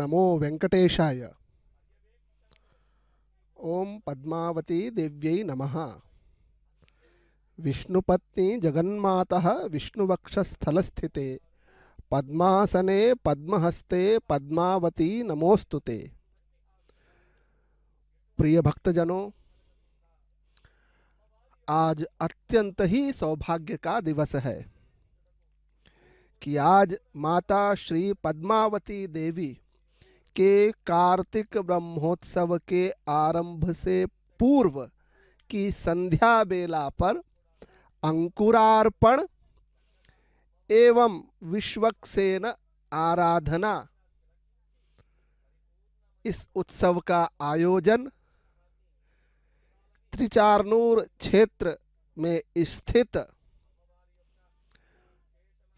नमो वेंकटेशाय। ओम पद्मावती देव्यै नमः। विष्णुपत्नी जगन्मातः विष्णुवक्षस्थलस्थिते पद्मासने पद्महस्ते पद्मावती नमोस्तुते। प्रिय भक्तजनों, आज अत्यंत ही सौभाग्य का दिवस है कि आज माता श्री पद्मावती देवी के कार्तिक ब्रह्मोत्सव के आरंभ से पूर्व की संध्या बेला पर अंकुरार्पण एवं विश्वक्सेन आराधना इस उत्सव का आयोजन त्रिचारनूर क्षेत्र में स्थित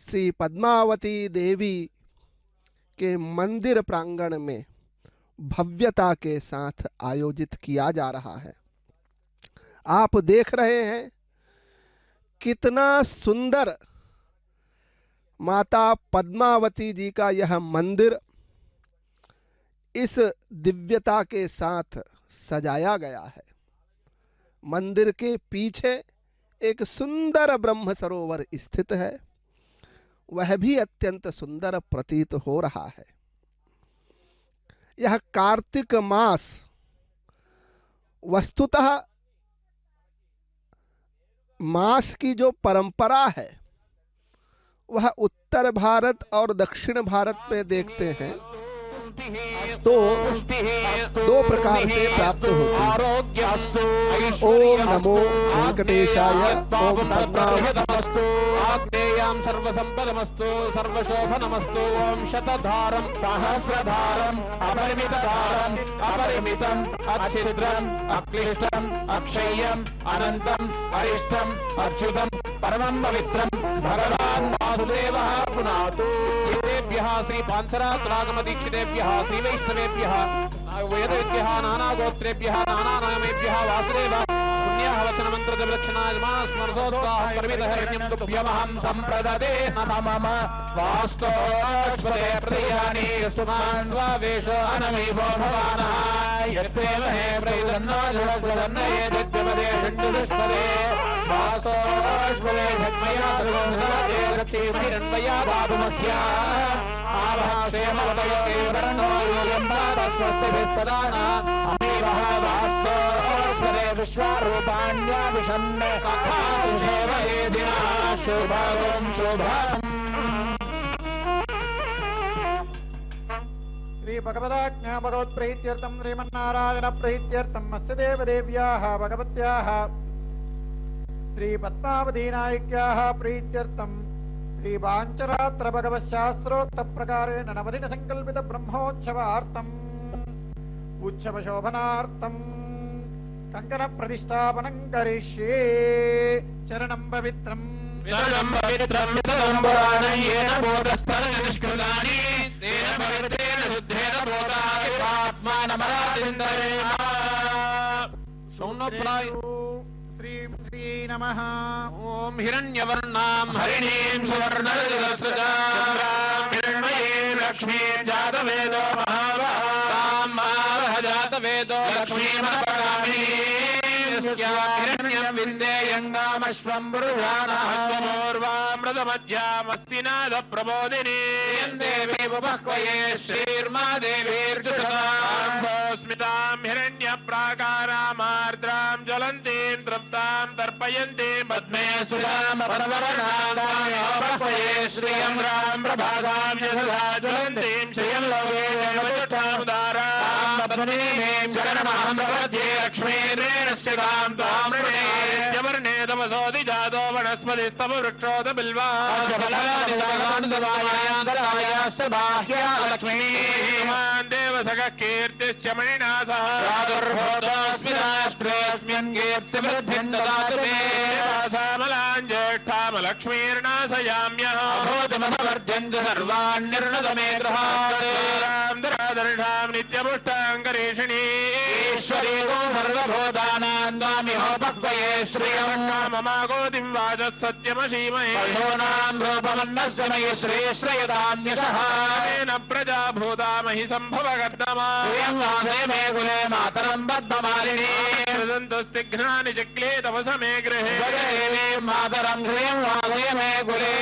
श्री पद्मावती देवी के मंदिर प्रांगण में भव्यता के साथ आयोजित किया जा रहा है। आप देख रहे हैं कितना सुंदर माता पद्मावती जी का यह मंदिर इस दिव्यता के साथ सजाया गया है। मंदिर के पीछे एक सुंदर ब्रह्म सरोवर स्थित है, वह भी अत्यंत सुंदर प्रतीत हो रहा है। यह कार्तिक मास वस्तुतः मास की जो परंपरा है वह उत्तर भारत और दक्षिण भारत में देखते हैं तो दो प्रकार से प्राप्त होती है। ओम नमो वेंकटेशाय। ओम पद्मावती आग्नेयां सर्वसंपदमस्तु सर्वशोभनमस्तु। ओम शतधारं सहस्रधारं अपरिमितधारं अपरिमितम् अच्छिद्रम् अक्लिष्टम् अक्षय्यम् अनन्तम् अरिष्टम् अच्युतम् परमं पवित्रं भगवान् वासुदेवः पुनातु। एतेभ्यः श्री पाञ्चरात्रागम दीक्षितेभ्यः श्री वैष्णवेभ्यः वेदेभ्यः नानागोत्रेभ्यः नानानामेभ्यः वासुदेव पुण्यः वचन मंत्र दक्षिणायमान स्मरसोत्साह परमितहरण्यं तुभ्यमहं संप्रददे नमः। वास्तोष्पदे प्रयाणि सुमान् स्वावेश अनमीवो भवानः यत्तेमहे प्रैदन्नो जलस्वदन्नये दित्यपदे षण्डुष्पदे वास्तोष्पदे शक्मया सर्वसदादे लक्ष्मीरन्वया बाबुमख्या आभाषेमवतयो एवरणो योगम्बारस्वस्तिभिः सदा अमीवः वास्तोष्पदे विश्वारूपाण्याभिषण्णे सेवये दिना शुभं शुभम्। श्री भगवदाज्ञा भगवत्प्रीत्यर्थं श्रीमन्नारायण प्रीत्यर्थं अस्य देवदेव्याः भगवत्याः श्री पद्मावतीनायिक्याः प्रीत्यर्थं श्री पाञ्चरात्र भगवत्शास्त्रोक्त प्रकारेण नवदिन संकल्पित ब्रह्मोत्सवार्थम् उत्सवशोभनार्थं कंकण प्रतिष्ठापनं करिष्ये। चरणं पवित्रं चरणं पवित्रं तदम्बराणयेन बोधस्फलनिष्कृतानि तेन पवित्रेण शुद्धेन बोधाय आत्मानमरादिन्दरेण। शौनप्राय श्री नमः। ओम हिरण्यवर्णां हरिणीं सुवर्णरजतस्रजां हिरण्मयीं लक्ष्मीं जातवेदो महावः जातवेदो लक्ष्मीमपगामिनीं हिरण्यं विन्देयङ्गामश्वं पुरुषाणामृतमध्यामस्तिनादप्रबोधिनी देवी बह्वये श्रीर्मा देवीर्जुषतां स्मितां हिरण्यप्राकारामार्द्रां ज्वलन्तीं तृप्तां तर्पयन्तीं पद्मे सुधां परवरनादाय श्रियं रां प्रभागां यशसा ज्वलन्तीं श्रियं लोके देवचक्षामुदारां पद्मनीं शरणमहं प्रपद्ये लक्ष्मीर्वेणस्य गां त्वां ऋणे तमसोऽधि जातो वनस्पतिस्तव वृक्षोत बिल्वान्दरायास्तबाह्या लक्ष्मीमान् देवसखः कीर्तिश्च मणिना सह प्रादुर्भूतोऽस्मि राष्ट्रेऽस्मिन् कीर्तिवृद्धिं ददातु मे सामलां ज्येष्ठामलक्ष्मीर्नाशयाम्यः भूतमवर्ध्यन्तु सर्वान् निर्णत मे गृहात् सर्वादर्शां नित्यपुष्टाङ्करेषिणी ईश्वरी गो सर्वभूतानां त्वामिहोपक्वये श्रियम् ममागोतिं वाचः सत्यमशीमहे पशूनां रूपमन्नस्य मयि श्रेयश्रयदान्यशः तेन प्रजा भूता महि सम्भवकर्दमा प्रियङ्गाधे मे कुले मातरं पद्ममालिनी सृजन्तस्तिघ्नानि चक्ले तव समे गृहे जगदेवीं मातरं श्रियं वाधे मे कुले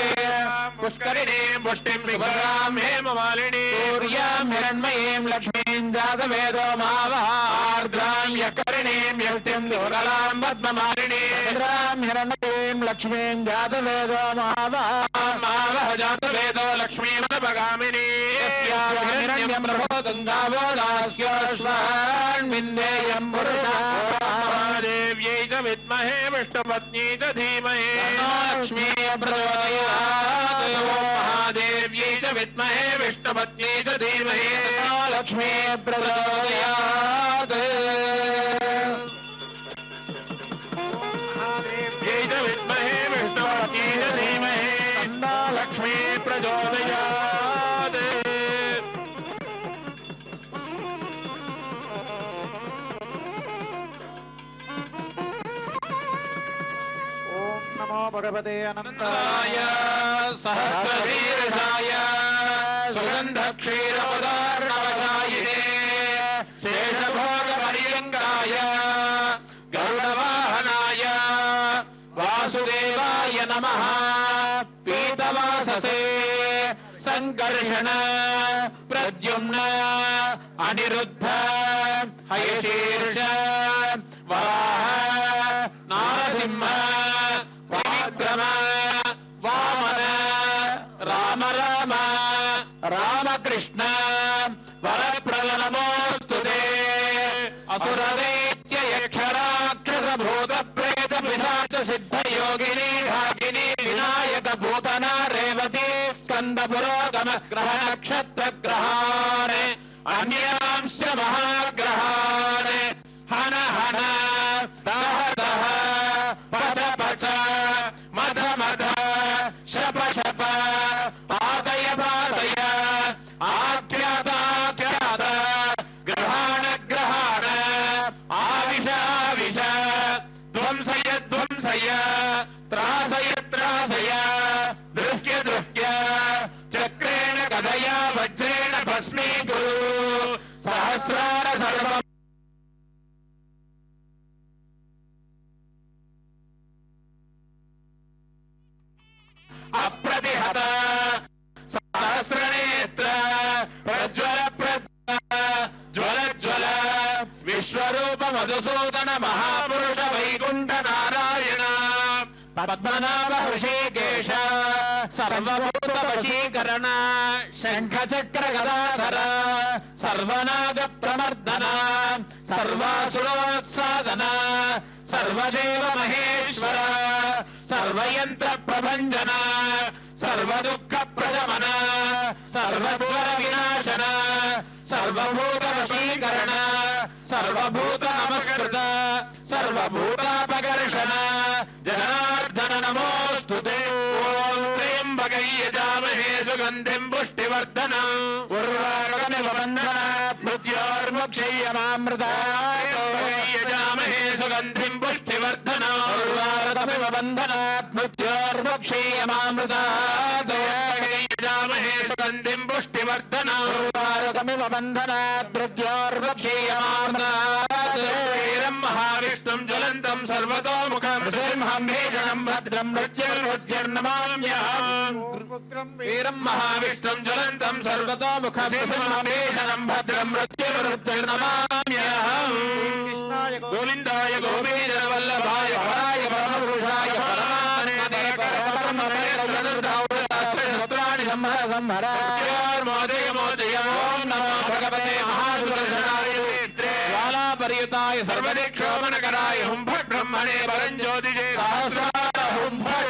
पुष्करिणीं पुष्टिं विभ्रां हेममालिनी सूर्यां हिरण्मयीं लक्ष्मीं जातवेदो मावहार्द्रां यकरिणीं यष्टिं दुर्गलां पद्ममालिनी रुद्रां हिरण्मयीं लक्ष्मीं जातवेदो मावह जातवेदो लक्ष्मीमनपगामिनी हिरण्यं प्रभोदङ्गावो दास्योश्वान्विन्देयं पुरुषा देव्यै च विद्महे विष्णुपत्न्यै च धीमहि लक्ष्मी प्रचोदयात् महादेव्यै च विद्महे विष्णुपत्न्यै च धीमहि लक्ष्मी प्रचोदयात् यै च विद्महे विष्णुपत्न्यै च धीमहि तन्नो लक्ष्मी प्रचोदयात् ओम नमो भगवते अनंताय सहस्रशीर्षाय सुगन्धक्षीरोदार्णवशायिने शेषभोगपर्यङ्काय गरुडवाहनाय वासुदेवाय नमः पीतवाससे संकर्षण प्रद्युम्न अनिरुद्ध हयशीर्ष वराह नारसिंह विक्रम वामन राम राम रामकृष्ण वरप्रद नमोस्तुते असुरदैत्य यक्षराक्षस भूत प्रेत पिशाच सिद्ध योगिनी भागिनी विनायक भूतना रेवती स्कंद पुरोगम ग्रह नक्षत्र ग्रहान् अन्यांश्च महाग्रहान् हन हन दह दह पच पच मध मध शप शप पादय पादय आख्यात आख्यात ग्रहाण ग्रहाण आविश आविश ध्वंसय ध्वंसय त्रासय त्रासय दृह्य दृह्य चक्रेण गदया वज्रेण भस्मीकुरु सहस्रार सर्वम् अप्रतिहत सहस्रनेत्र प्रज्वल प्रज्वल ज्वल ज्वल विश्वरूप मधुसूदन महापुरुष वैकुंठ नारायण पद्मनाभ हृषीकेश सर्वभूत वशीकरण शंख चक्र गदाधर सर्वनाग प्रमर्दन सर्वासुरोत्सादन सर्वदेव महेश्वर सर्वयंत्र प्रभंजन सर्वदुःख प्रशमन सर्वज्वर विनाशन सर्वभूत वशीकरण सर्वभूत नमस्कृत सर्वभूतापकर्षण जनार्दन नमोस्तुते ओम त्र्यंबकै यजामहे सुगंधिं पुष्टिवर्धनम् उर्वारुकमिव बन्धनात् मृत्योर्मुक्षयमामृताय यजामहे सुगंधिं पुष्टिवर्धनम् उर्वारुकमिव बन्धनात् मृत्योर्मुक्षयमामृतात् यजामहे सुगंधिं पुष्टिवर्धनम् उर्वारुकमिव बन्धनात् मृत्योर्मुक्षयमामृतात् वीरं महाविष्णुं ज्वलन्तं सर्वतोमुखं सिंहं भीषणं भद्रं मृत्युर्नमाम्यहम् वीरं महाविष्णुं ज्वलन्तं सर्वतोमुखं सिंहं भीषणं भद्रं मृत्युर्नमाम्यहम् कृष्णाय गोविन्दाय गोपीजनवल्लभाय हराय परमपुरुषाय परमात्मने संहर संहर मोदय मोदय ओम नमो भगवते महासुदर्शनाय ज्वालापर्युताय सर्वदिक्षोमनकराय हुं फट् ब्रह्मणे परञ्ज्योतिषे सहस्रार हुं फट्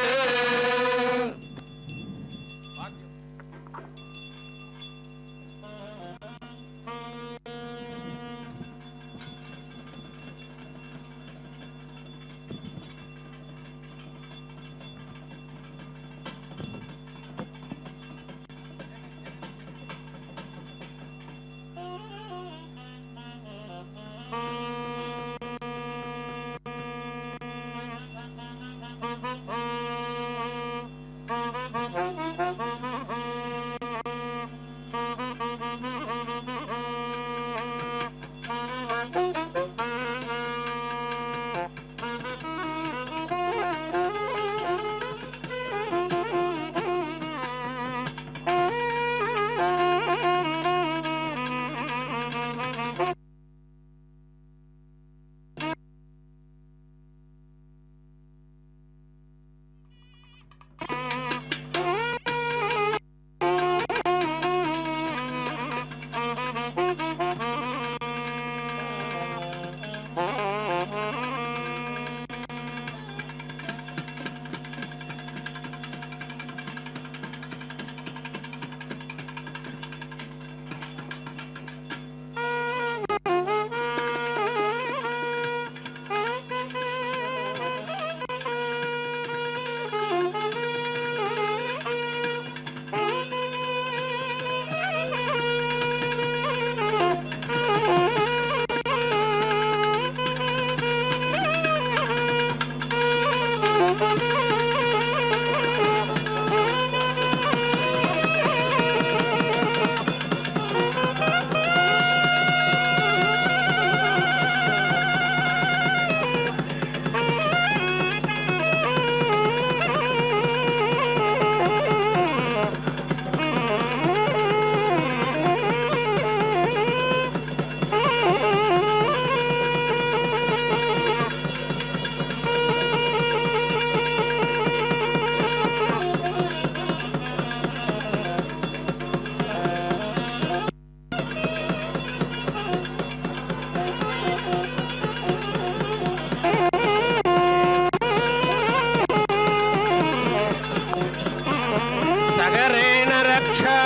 सगरेण रक्षा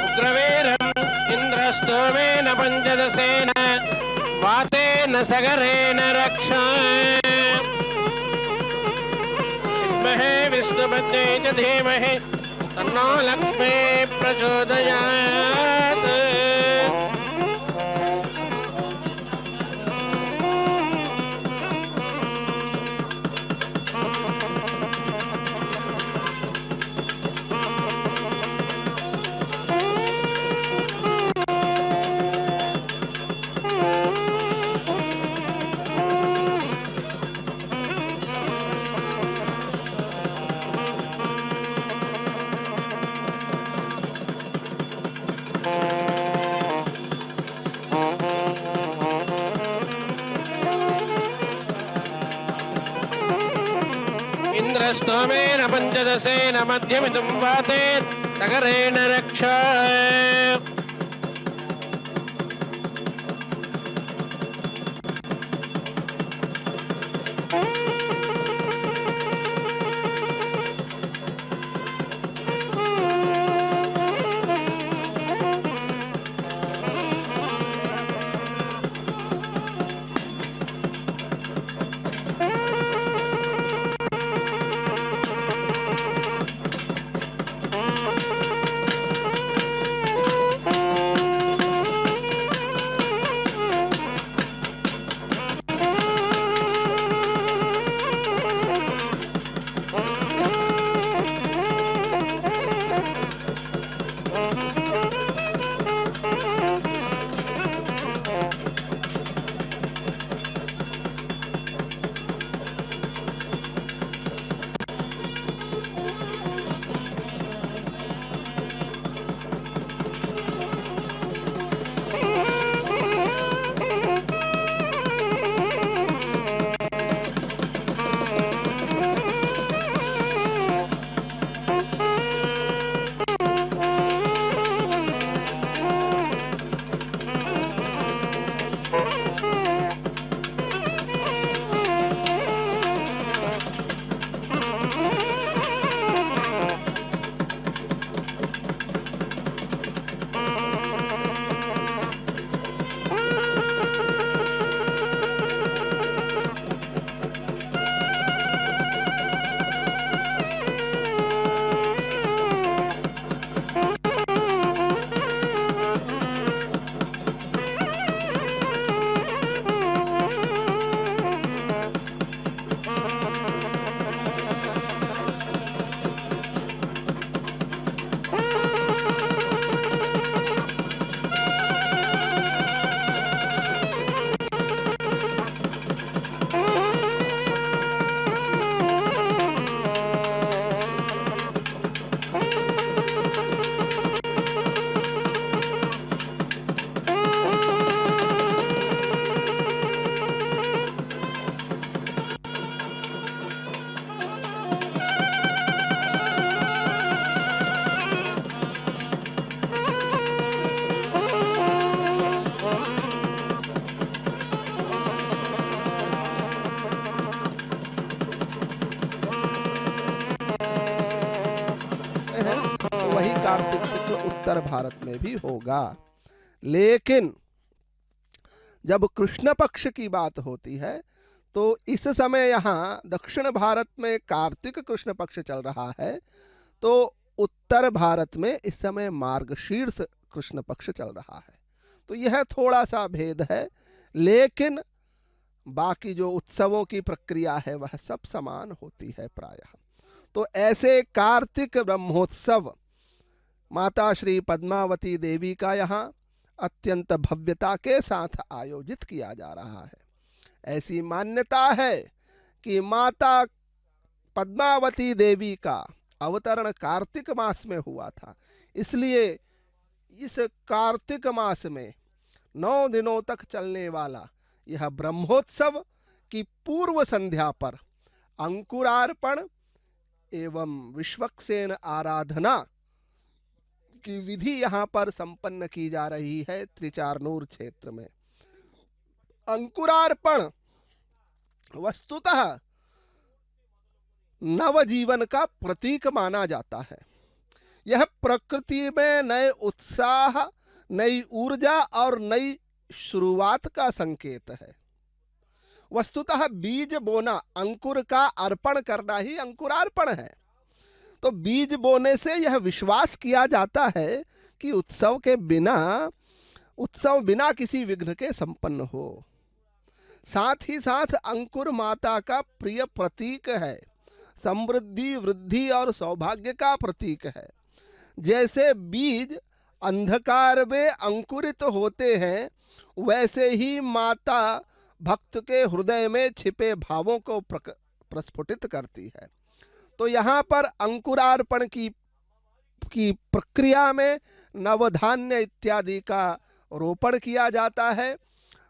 उग्रवीरम् इन्द्रस्तोमेन पञ्चदशेन वातेन सगरेण रक्षा विद्महे विष्णुपत्न्यै च धीमहि तन्नो लक्ष्मी प्रचोदयात्। इन्द्रस्तोमेन पञ्चदशेन मध्यमिदं वातेत् सगरेण रक्षा। कार्तिक शुक्ल उत्तर भारत में भी होगा। लेकिन जब कृष्ण पक्ष की बात होती है तो इस समय यहाँ दक्षिण भारत में कार्तिक कृष्ण पक्ष चल रहा है, तो उत्तर भारत में इस समय मार्गशीर्ष कृष्ण पक्ष चल रहा है। तो यह थोड़ा सा भेद है, लेकिन बाकी जो उत्सवों की प्रक्रिया है वह सब समान होती है प्रायः। तो ऐसे कार्तिक ब्रह्मोत्सव माता श्री पद्मावती देवी का यहाँ अत्यंत भव्यता के साथ आयोजित किया जा रहा है। ऐसी मान्यता है कि माता पद्मावती देवी का अवतरण कार्तिक मास में हुआ था, इसलिए इस कार्तिक मास में 9 दिनों तक चलने वाला यह ब्रह्मोत्सव की पूर्व संध्या पर अंकुरार्पण एवं विश्वक्सेन आराधना की विधि यहाँ पर संपन्न की जा रही है त्रिचारनूर क्षेत्र में। अंकुरार्पण वस्तुतः नवजीवन का प्रतीक माना जाता है। यह प्रकृति में नए उत्साह, नई ऊर्जा और नई शुरुआत का संकेत है। वस्तुतः बीज बोना, अंकुर का अर्पण करना ही अंकुरार्पण है। तो बीज बोने से यह विश्वास किया जाता है कि उत्सव बिना किसी विघ्न के संपन्न हो। साथ ही साथ अंकुर माता का प्रिय प्रतीक है, समृद्धि, वृद्धि और सौभाग्य का प्रतीक है। जैसे बीज अंधकार में अंकुरित होते हैं, वैसे ही माता भक्त के हृदय में छिपे भावों को प्रस्फुटित करती है। तो यहाँ पर अंकुरार्पण की प्रक्रिया में नवधान्य इत्यादि का रोपण किया जाता है।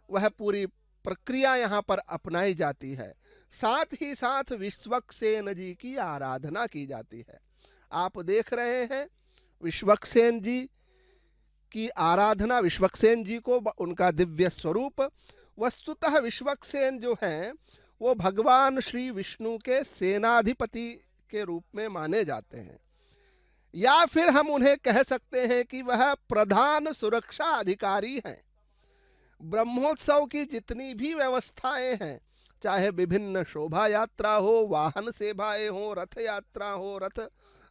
वह पूरी प्रक्रिया यहाँ पर अपनाई जाती है। साथ ही साथ विश्वक्सेन जी की आराधना की जाती है। आप देख रहे हैं विश्वक्सेन जी की आराधना, विश्वक्सेन जी को उनका दिव्य स्वरूप। वस्तुतः विश्वक्सेन जो हैं वो भगवान श्री विष्णु के सेनाधिपति के रूप में माने जाते हैं, या फिर हम उन्हें कह सकते हैं कि वह प्रधान सुरक्षा अधिकारी हैं। ब्रह्मोत्सव की जितनी भी व्यवस्थाएं हैं, चाहे विभिन्न शोभा यात्रा हो, वाहन सेवाएं हो, रथ यात्रा हो,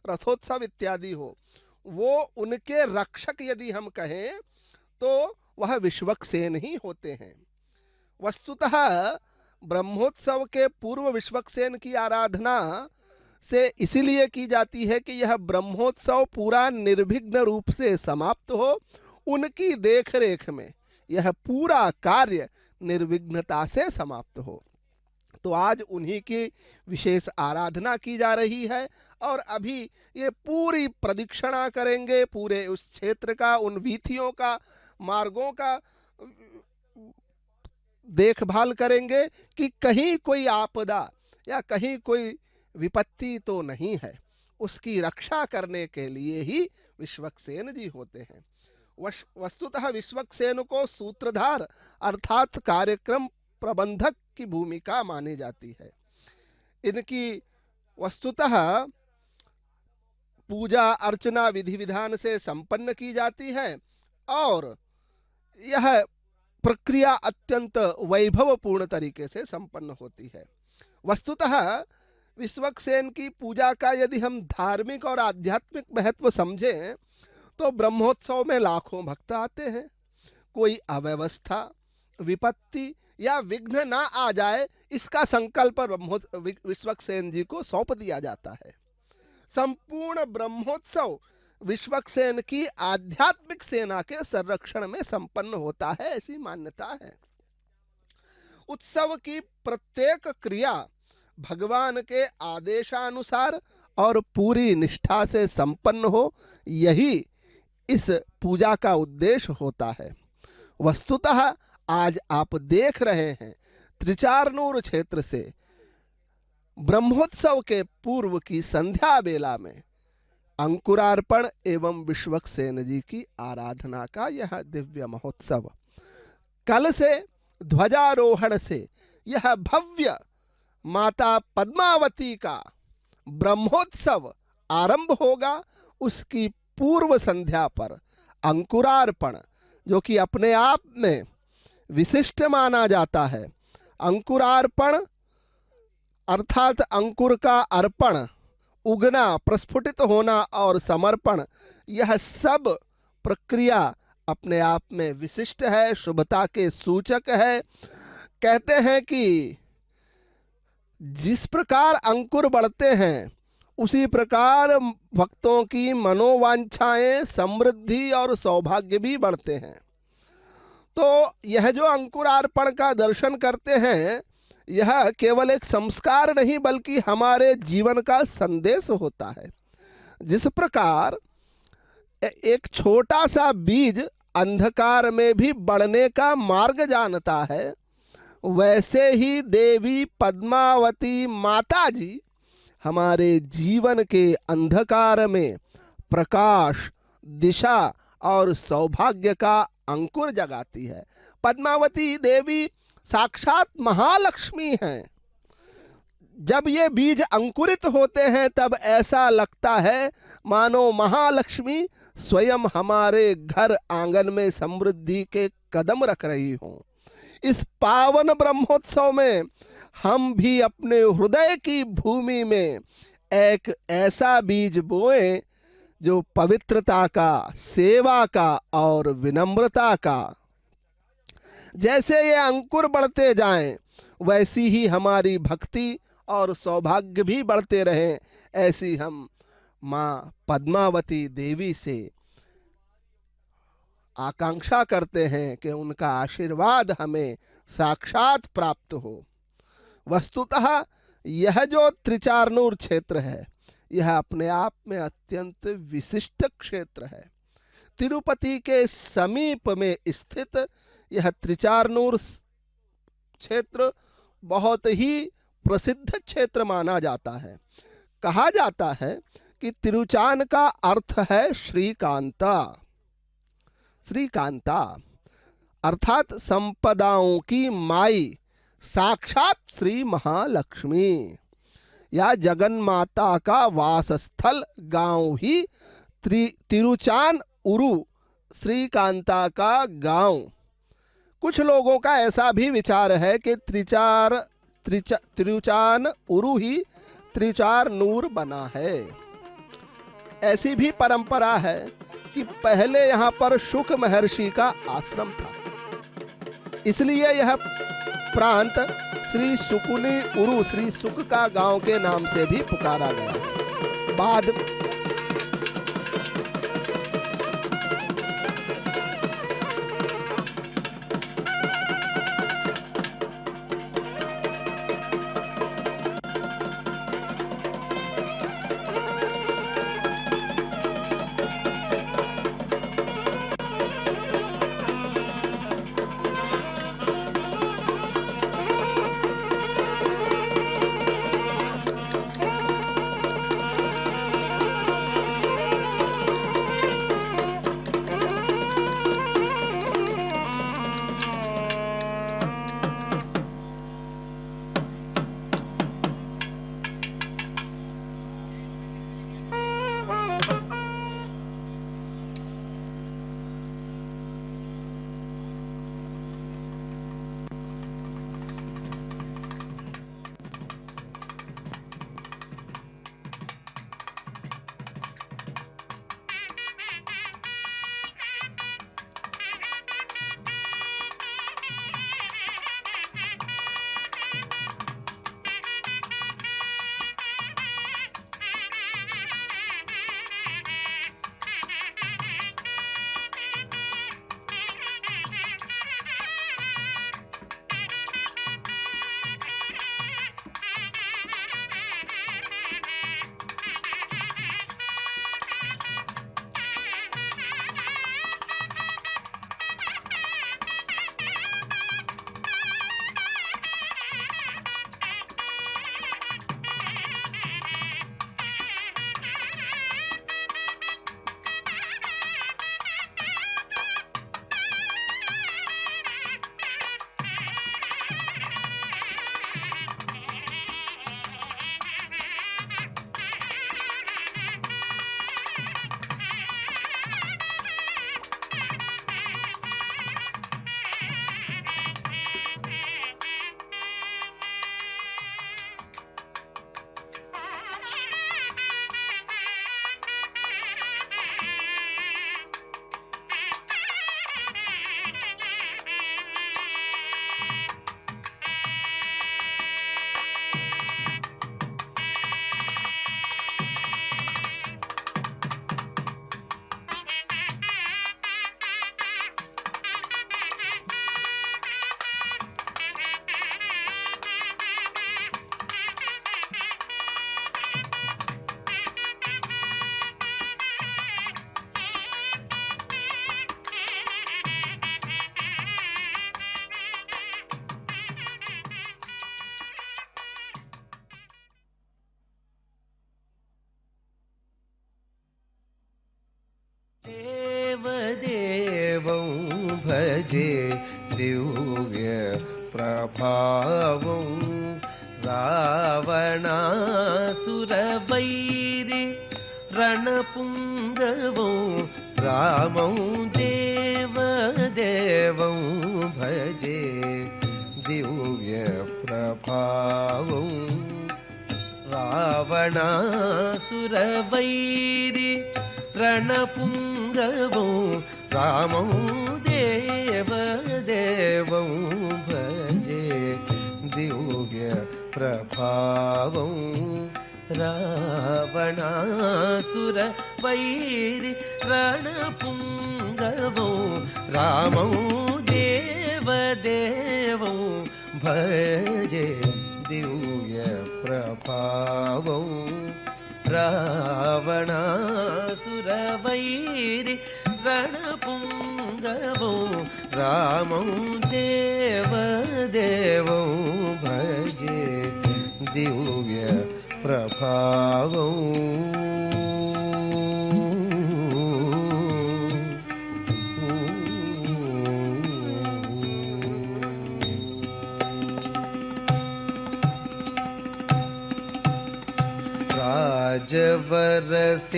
रथोत्सव इत्यादि हो, वो उनके रक्षक यदि हम कहें तो वह विश्वक्सेन ही होते हैं। वस्तुतः ब्रह्मोत्सव के पूर्व विश्वक्सेन की आराधना से इसीलिए की जाती है कि यह ब्रह्मोत्सव पूरा निर्विघ्न रूप से समाप्त हो। उनकी देखरेख में यह पूरा कार्य निर्विघ्नता से समाप्त हो। तो आज उन्हीं की विशेष आराधना की जा रही है और अभी ये पूरी प्रदक्षिणा करेंगे, पूरे उस क्षेत्र का, उन वीथियों का, मार्गों का देखभाल करेंगे कि कहीं कोई आपदा या कहीं कोई विपत्ति तो नहीं है। उसकी रक्षा करने के लिए ही विश्वक्सेन जी होते हैं। वस्तुतः विश्वक्सेन को सूत्रधार अर्थात कार्यक्रम प्रबंधक की भूमिका मानी जाती है। इनकी वस्तुतः पूजा अर्चना विधि विधान से संपन्न की जाती है और यह प्रक्रिया अत्यंत वैभवपूर्ण तरीके से संपन्न होती है। वस्तुतः विश्वक्सेन की पूजा का यदि हम धार्मिक और आध्यात्मिक महत्व समझें तो ब्रह्मोत्सव में लाखों भक्त आते हैं। कोई अव्यवस्था, विपत्ति या विघ्न ना आ जाए, इसका संकल्प विश्वक्सेन जी को सौंप दिया जाता है। संपूर्ण ब्रह्मोत्सव विश्वक्सेन की आध्यात्मिक सेना के संरक्षण में संपन्न होता है, ऐसी मान्यता है। उत्सव की प्रत्येक क्रिया भगवान के आदेशानुसार और पूरी निष्ठा से संपन्न हो, यही इस पूजा का उद्देश्य होता है। वस्तुतः आज आप देख रहे हैं त्रिचारनूर क्षेत्र से ब्रह्मोत्सव के पूर्व की संध्या बेला में अंकुरार्पण एवं विश्वक्सेन जी की आराधना का यह दिव्य महोत्सव, कल से ध्वजारोहण से यह भव्य माता पद्मावती का ब्रह्मोत्सव आरंभ होगा। उसकी पूर्व संध्या पर अंकुरार्पण, जो कि अपने आप में विशिष्ट माना जाता है, अंकुरार्पण अर्थात अंकुर का अर्पण, उगना, प्रस्फुटित होना और समर्पण, यह सब प्रक्रिया अपने आप में विशिष्ट है, शुभता के सूचक है। कहते हैं कि जिस प्रकार अंकुर बढ़ते हैं उसी प्रकार भक्तों की मनोवांछाएं, समृद्धि और सौभाग्य भी बढ़ते हैं। तो यह जो अंकुरार्पण का दर्शन करते हैं, यह केवल एक संस्कार नहीं बल्कि हमारे जीवन का संदेश होता है। जिस प्रकार एक छोटा सा बीज अंधकार में भी बढ़ने का मार्ग जानता है, वैसे ही देवी पद्मावती माता जी हमारे जीवन के अंधकार में प्रकाश, दिशा और सौभाग्य का अंकुर जगाती है। पद्मावती देवी साक्षात महालक्ष्मी हैं। जब ये बीज अंकुरित होते हैं तब ऐसा लगता है मानो महालक्ष्मी स्वयं हमारे घर आंगन में समृद्धि के कदम रख रही हों। इस पावन ब्रह्मोत्सव में हम भी अपने हृदय की भूमि में एक ऐसा बीज बोएं जो पवित्रता का, सेवा का और विनम्रता का। जैसे ये अंकुर बढ़ते जाएं, वैसी ही हमारी भक्ति और सौभाग्य भी बढ़ते रहें। ऐसी हम माँ पद्मावती देवी से आकांक्षा करते हैं कि उनका आशीर्वाद हमें साक्षात प्राप्त हो। वस्तुतः यह जो त्रिचारनूर क्षेत्र है, यह अपने आप में अत्यंत विशिष्ट क्षेत्र है। तिरुपति के समीप में स्थित यह त्रिचारनूर क्षेत्र बहुत ही प्रसिद्ध क्षेत्र माना जाता है। कहा जाता है कि तिरुचान का अर्थ है श्रीकांता। श्रीकांता अर्थात संपदाओं की माई, साक्षात श्री महालक्ष्मी या जगन माता का वासस्थल गांव ही तिरुचान उरु, श्रीकांता का गांव। कुछ लोगों का ऐसा भी विचार है कि तिरुचान उरु ही त्रिचारनूर बना है। ऐसी भी परंपरा है कि पहले यहाँ पर शुक महर्षि का आश्रम था, इसलिए यह प्रांत श्री सुकुनी उरु, श्री सुक का गांव के नाम से भी पुकारा गया। बाद भजे दिव्य प्रभावं रावणासुरवैरि रणपुङ्गवं रामं देवदेवं भजे दिव्य प्रभावं रावणासुरवैरि रणपुङ्गवं रामं देवदेवं भजे दिव्य प्रभावं रावणासुरवैरि रणपुङ्गवं रामं देवदेवं भजे दिव्य प्रभावं रावणासुरवैरि रणपुङ्गवं रामं देवदेवं भजे दिव्य प्रभावं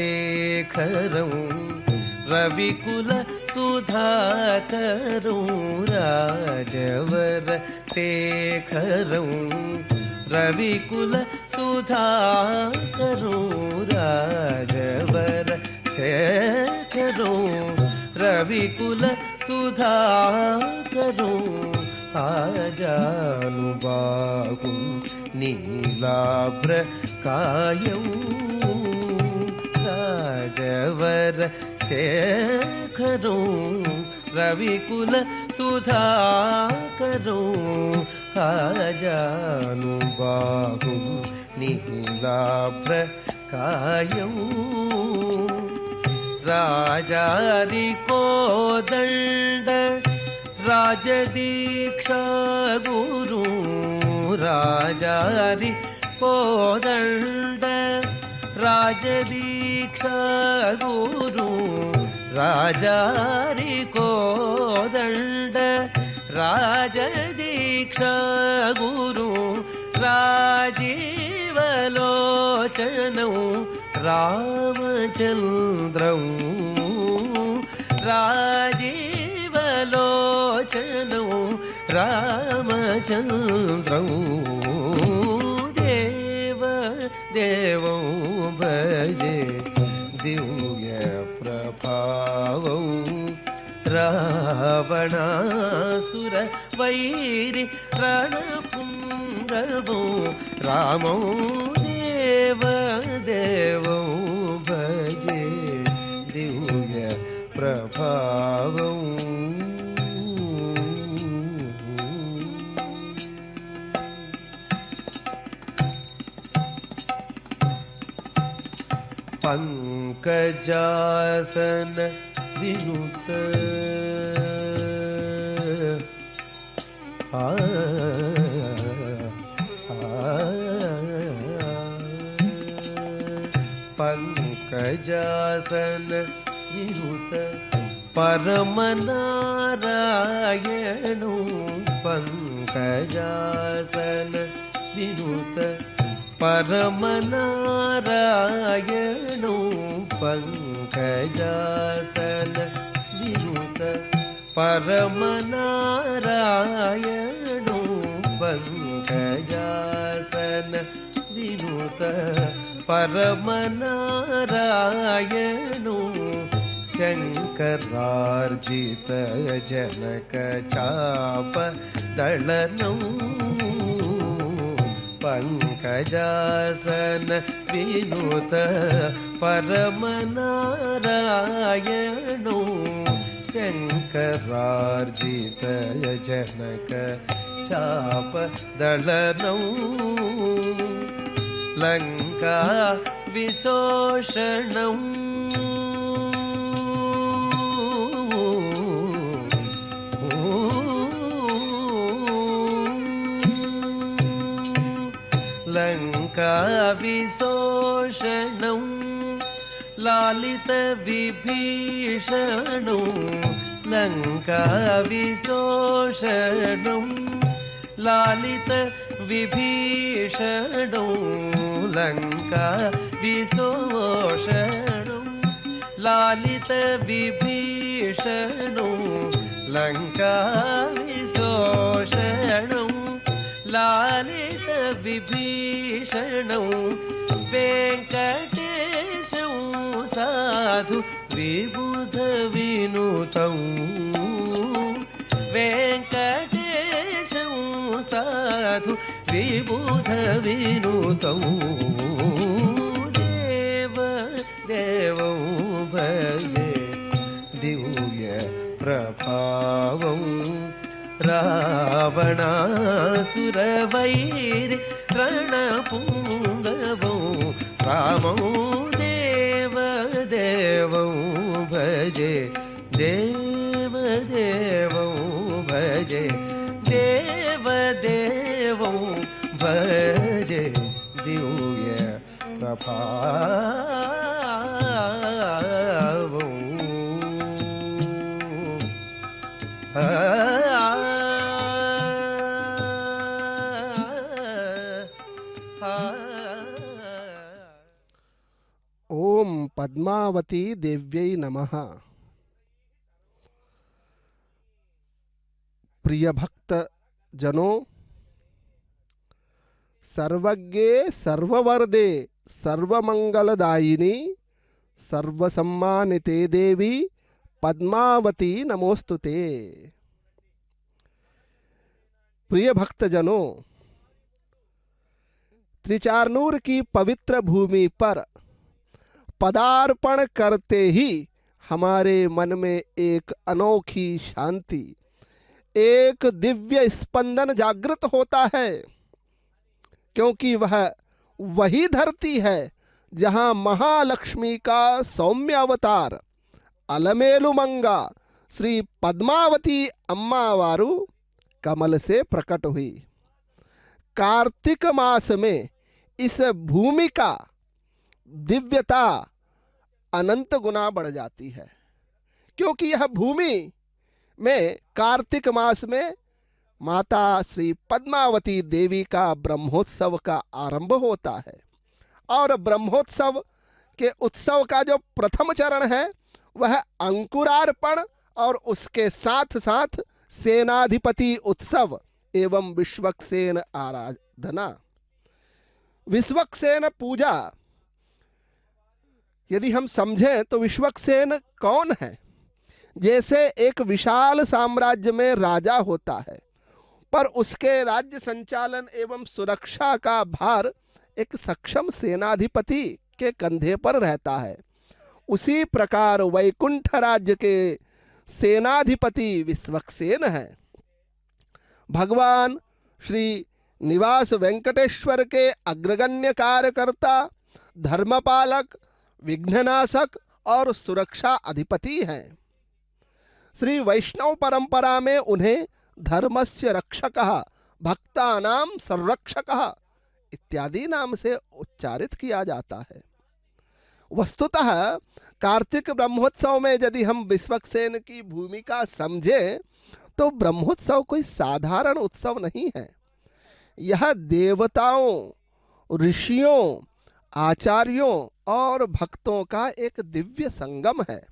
राजवरशेखरं रविकुल सुधाकरं राजवरशेखरं रविकुल सुधाकरं राजवरशेखरं रविकुल सुधाकरं आजानुबाहुं नीलाभ्रकायं राजवरशेखरं रविकुल सुधाकरं आजानुबाहुं नीलाभ्रकायं राजारिकोदण्ड राजदीक्षा गुरु राजारिकोदण्ड राजदीक्षा गुरु राजारिकोदण्ड राजदीक्षा गुरु राजीवलोचनं रामचन्द्रं राजीवलोचनं रामचन्द्रं देवदेवं भजे दिव्य प्रभावं रावणासुरवैरि रणपुङ्गवं रामं देवदेवं भजे दिव्य प्रभावं पंकजासन विनुत पंकजासन विनुत परमनारायणो पंकजासन विनुत परमनारायणो पंकजासन विनुत परमनारायणो पंकजासन विनुत परमनारायणो शङ्करार्जित जनक चाप दलनौ पंकजासन विनुत परमनारायणो शङ्करार्जित जनक चाप दलनौ लङ्का विशोषणौ लङ्का विशोषणौ लालित विभीषणौ लङ्काविशोषणं लालितविभीषणं लङ्काविशोषणं लालितविभीषणं लङ्काविशोषणं लालितविभीषणं वेङ्कटेशं साधु विबुधविनुतं वेङ्कटेशं साधु विबुधविनुतं देवं भजे दिव्य प्रभावं रावणासुरवैरि रणपुङ्गवं रामं देवं भजे देवं भजे देवं भजे दिव्य प्रभावं ओम पद्मावती देव्यै नमः। प्रिय भक्त जनों, सर्वज्ञे सर्ववरदे सर्वमंगलदायिनी सर्वसम्मानिते देवी पद्मावती नमोस्तुते। प्रिय भक्त जनों, त्रिचारनूर की पवित्र भूमि पर पदार्पण करते ही हमारे मन में एक अनोखी शांति, एक दिव्य स्पंदन जागृत होता है, क्योंकि वह वही धरती है जहां महालक्ष्मी का सौम्य अवतार अलमेलुमंगा श्री पद्मावती अम्मा वारू कमल से प्रकट हुई। कार्तिक मास में इस भूमि का दिव्यता अनंत गुना बढ़ जाती है, क्योंकि यह भूमि में कार्तिक मास में माता श्री पद्मावती देवी का ब्रह्मोत्सव का आरंभ होता है। और ब्रह्मोत्सव के उत्सव का जो प्रथम चरण है वह अंकुरार्पण और उसके साथ साथ सेनाधिपति उत्सव एवं विश्वक्सेन आराधना। विश्वक्सेन पूजा यदि हम समझें तो विश्वक्सेन कौन है? जैसे एक विशाल साम्राज्य में राजा होता है, पर उसके राज्य संचालन एवं सुरक्षा का भार एक सक्षम सेनाधिपति के कंधे पर रहता है, उसी प्रकार वैकुंठ राज्य के सेनाधिपति विश्वक्सेन है। भगवान श्री निवास वेंकटेश्वर के अग्रगण्य कार्यकर्ता, धर्मपालक, विघ्ननाशक और सुरक्षा अधिपति हैं। श्री वैष्णव परंपरा में उन्हें धर्मस्य रक्षकः, भक्तानां संरक्षकः इत्यादि नाम से उच्चारित किया जाता है। वस्तुतः कार्तिक ब्रह्मोत्सव में यदि हम विश्वक्सेन की भूमिका समझें तो ब्रह्मोत्सव कोई साधारण उत्सव नहीं है। यह देवताओं, ऋषियों, आचार्यों और भक्तों का एक दिव्य संगम है।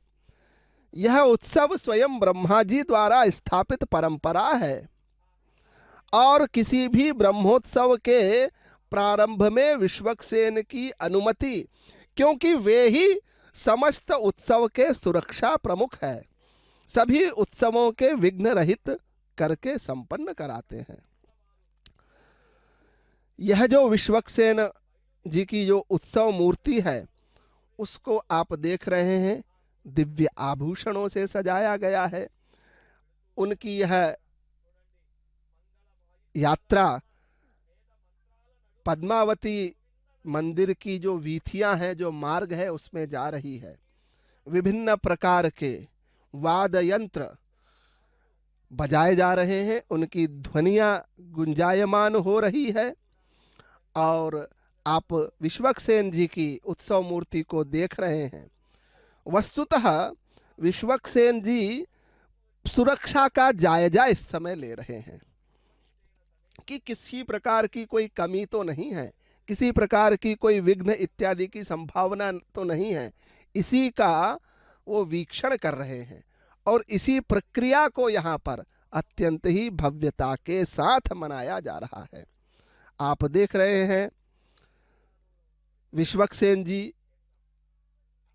यह उत्सव स्वयं ब्रह्मा जी द्वारा स्थापित परंपरा है और किसी भी ब्रह्मोत्सव के प्रारंभ में विश्वक्सेन की अनुमति, क्योंकि वे ही समस्त उत्सव के सुरक्षा प्रमुख है, सभी उत्सवों के विघ्न रहित करके संपन्न कराते हैं। यह जो विश्वक्सेन जी की जो उत्सव मूर्ति है उसको आप देख रहे हैं, दिव्य आभूषणों से सजाया गया है। उनकी यह यात्रा पद्मावती मंदिर की जो वीथियां हैं, जो मार्ग है, उसमें जा रही है। विभिन्न प्रकार के वाद्य यंत्र बजाए जा रहे हैं, उनकी ध्वनियां गुंजायमान हो रही है और आप विश्वक्सेन जी की उत्सव मूर्ति को देख रहे हैं। वस्तुतः विश्वक्सेन जी सुरक्षा का जायजा इस समय ले रहे हैं कि किसी प्रकार की कोई कमी तो नहीं है, किसी प्रकार की कोई विघ्न इत्यादि की संभावना तो नहीं है। इसी का वो वीक्षण कर रहे हैं और इसी प्रक्रिया को यहाँ पर अत्यंत ही भव्यता के साथ मनाया जा रहा है। आप देख रहे हैं विश्वक्सेन जी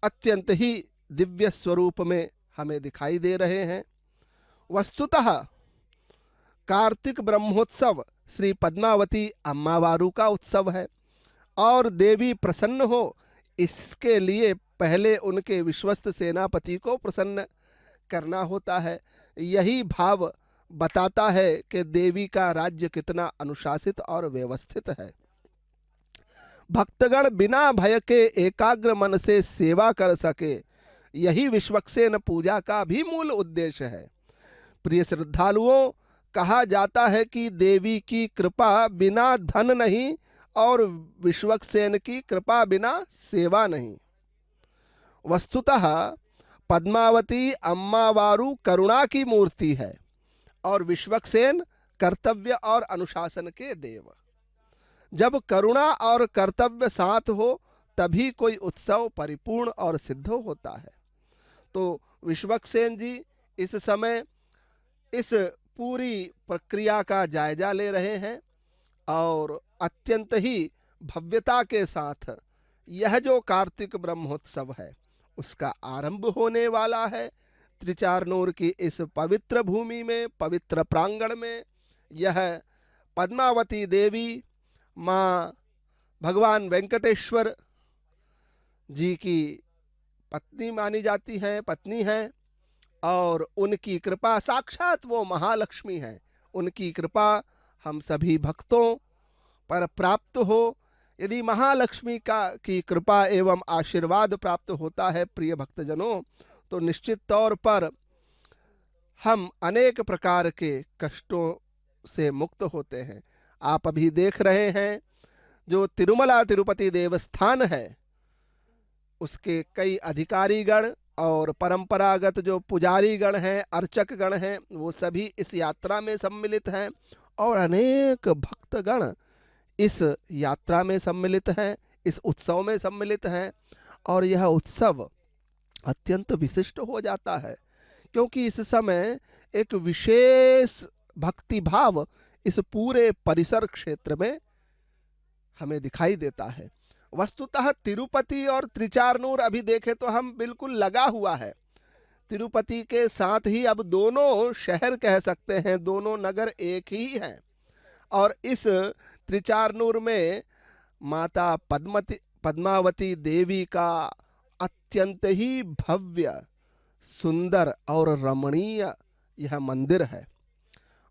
अत्यंत ही दिव्य स्वरूप में हमें दिखाई दे रहे हैं। वस्तुतः कार्तिक ब्रह्मोत्सव श्री पद्मावती अम्मावारू का उत्सव है और देवी प्रसन्न हो इसके लिए पहले उनके विश्वस्त सेनापति को प्रसन्न करना होता है। यही भाव बताता है कि देवी का राज्य कितना अनुशासित और व्यवस्थित है। भक्तगण बिना भय के एकाग्र मन से सेवा कर सके, यही विश्वक्सेन पूजा का भी मूल उद्देश्य है। प्रिय श्रद्धालुओं, कहा जाता है कि देवी की कृपा बिना धन नहीं और विश्वक्सेन की कृपा बिना सेवा नहीं। वस्तुतः पद्मावती अम्मावारू करुणा की मूर्ति है और विश्वक्सेन कर्तव्य और अनुशासन के देव। जब करुणा और कर्तव्य साथ हो तभी कोई उत्सव परिपूर्ण और सिद्ध होता है। तो विश्वक्सेन जी इस समय इस पूरी प्रक्रिया का जायजा ले रहे हैं और अत्यंत ही भव्यता के साथ यह जो कार्तिक ब्रह्मोत्सव है उसका आरंभ होने वाला है। त्रिचारनूर की इस पवित्र भूमि में, पवित्र प्रांगण में यह पद्मावती देवी माँ भगवान वेंकटेश्वर जी की पत्नी मानी जाती हैं, पत्नी हैं और उनकी कृपा साक्षात वो महालक्ष्मी हैं। उनकी कृपा हम सभी भक्तों पर प्राप्त हो। यदि महालक्ष्मी की कृपा एवं आशीर्वाद प्राप्त होता है प्रिय भक्तजनों, तो निश्चित तौर पर हम अनेक प्रकार के कष्टों से मुक्त होते हैं। आप अभी देख रहे हैं जो तिरुमला तिरुपति देवस्थान है उसके कई अधिकारीगण और परंपरागत जो पुजारी गण हैं, अर्चक गण हैं, वो सभी इस यात्रा में सम्मिलित हैं और अनेक भक्तगण इस यात्रा में सम्मिलित हैं, इस उत्सव में सम्मिलित हैं। और यह उत्सव अत्यंत विशिष्ट हो जाता है क्योंकि इस समय एक विशेष भक्ति भाव इस पूरे परिसर क्षेत्र में हमें दिखाई देता है। वस्तुतः तिरुपति और त्रिचारनूर अभी देखें तो हम बिल्कुल लगा हुआ है। तिरुपति के साथ ही अब दोनों शहर कह सकते हैं, दोनों नगर एक ही हैं। और इस त्रिचारनूर में माता पद्मावती देवी का अत्यंत ही भव्य, सुंदर और रमणीय यह मंदिर है।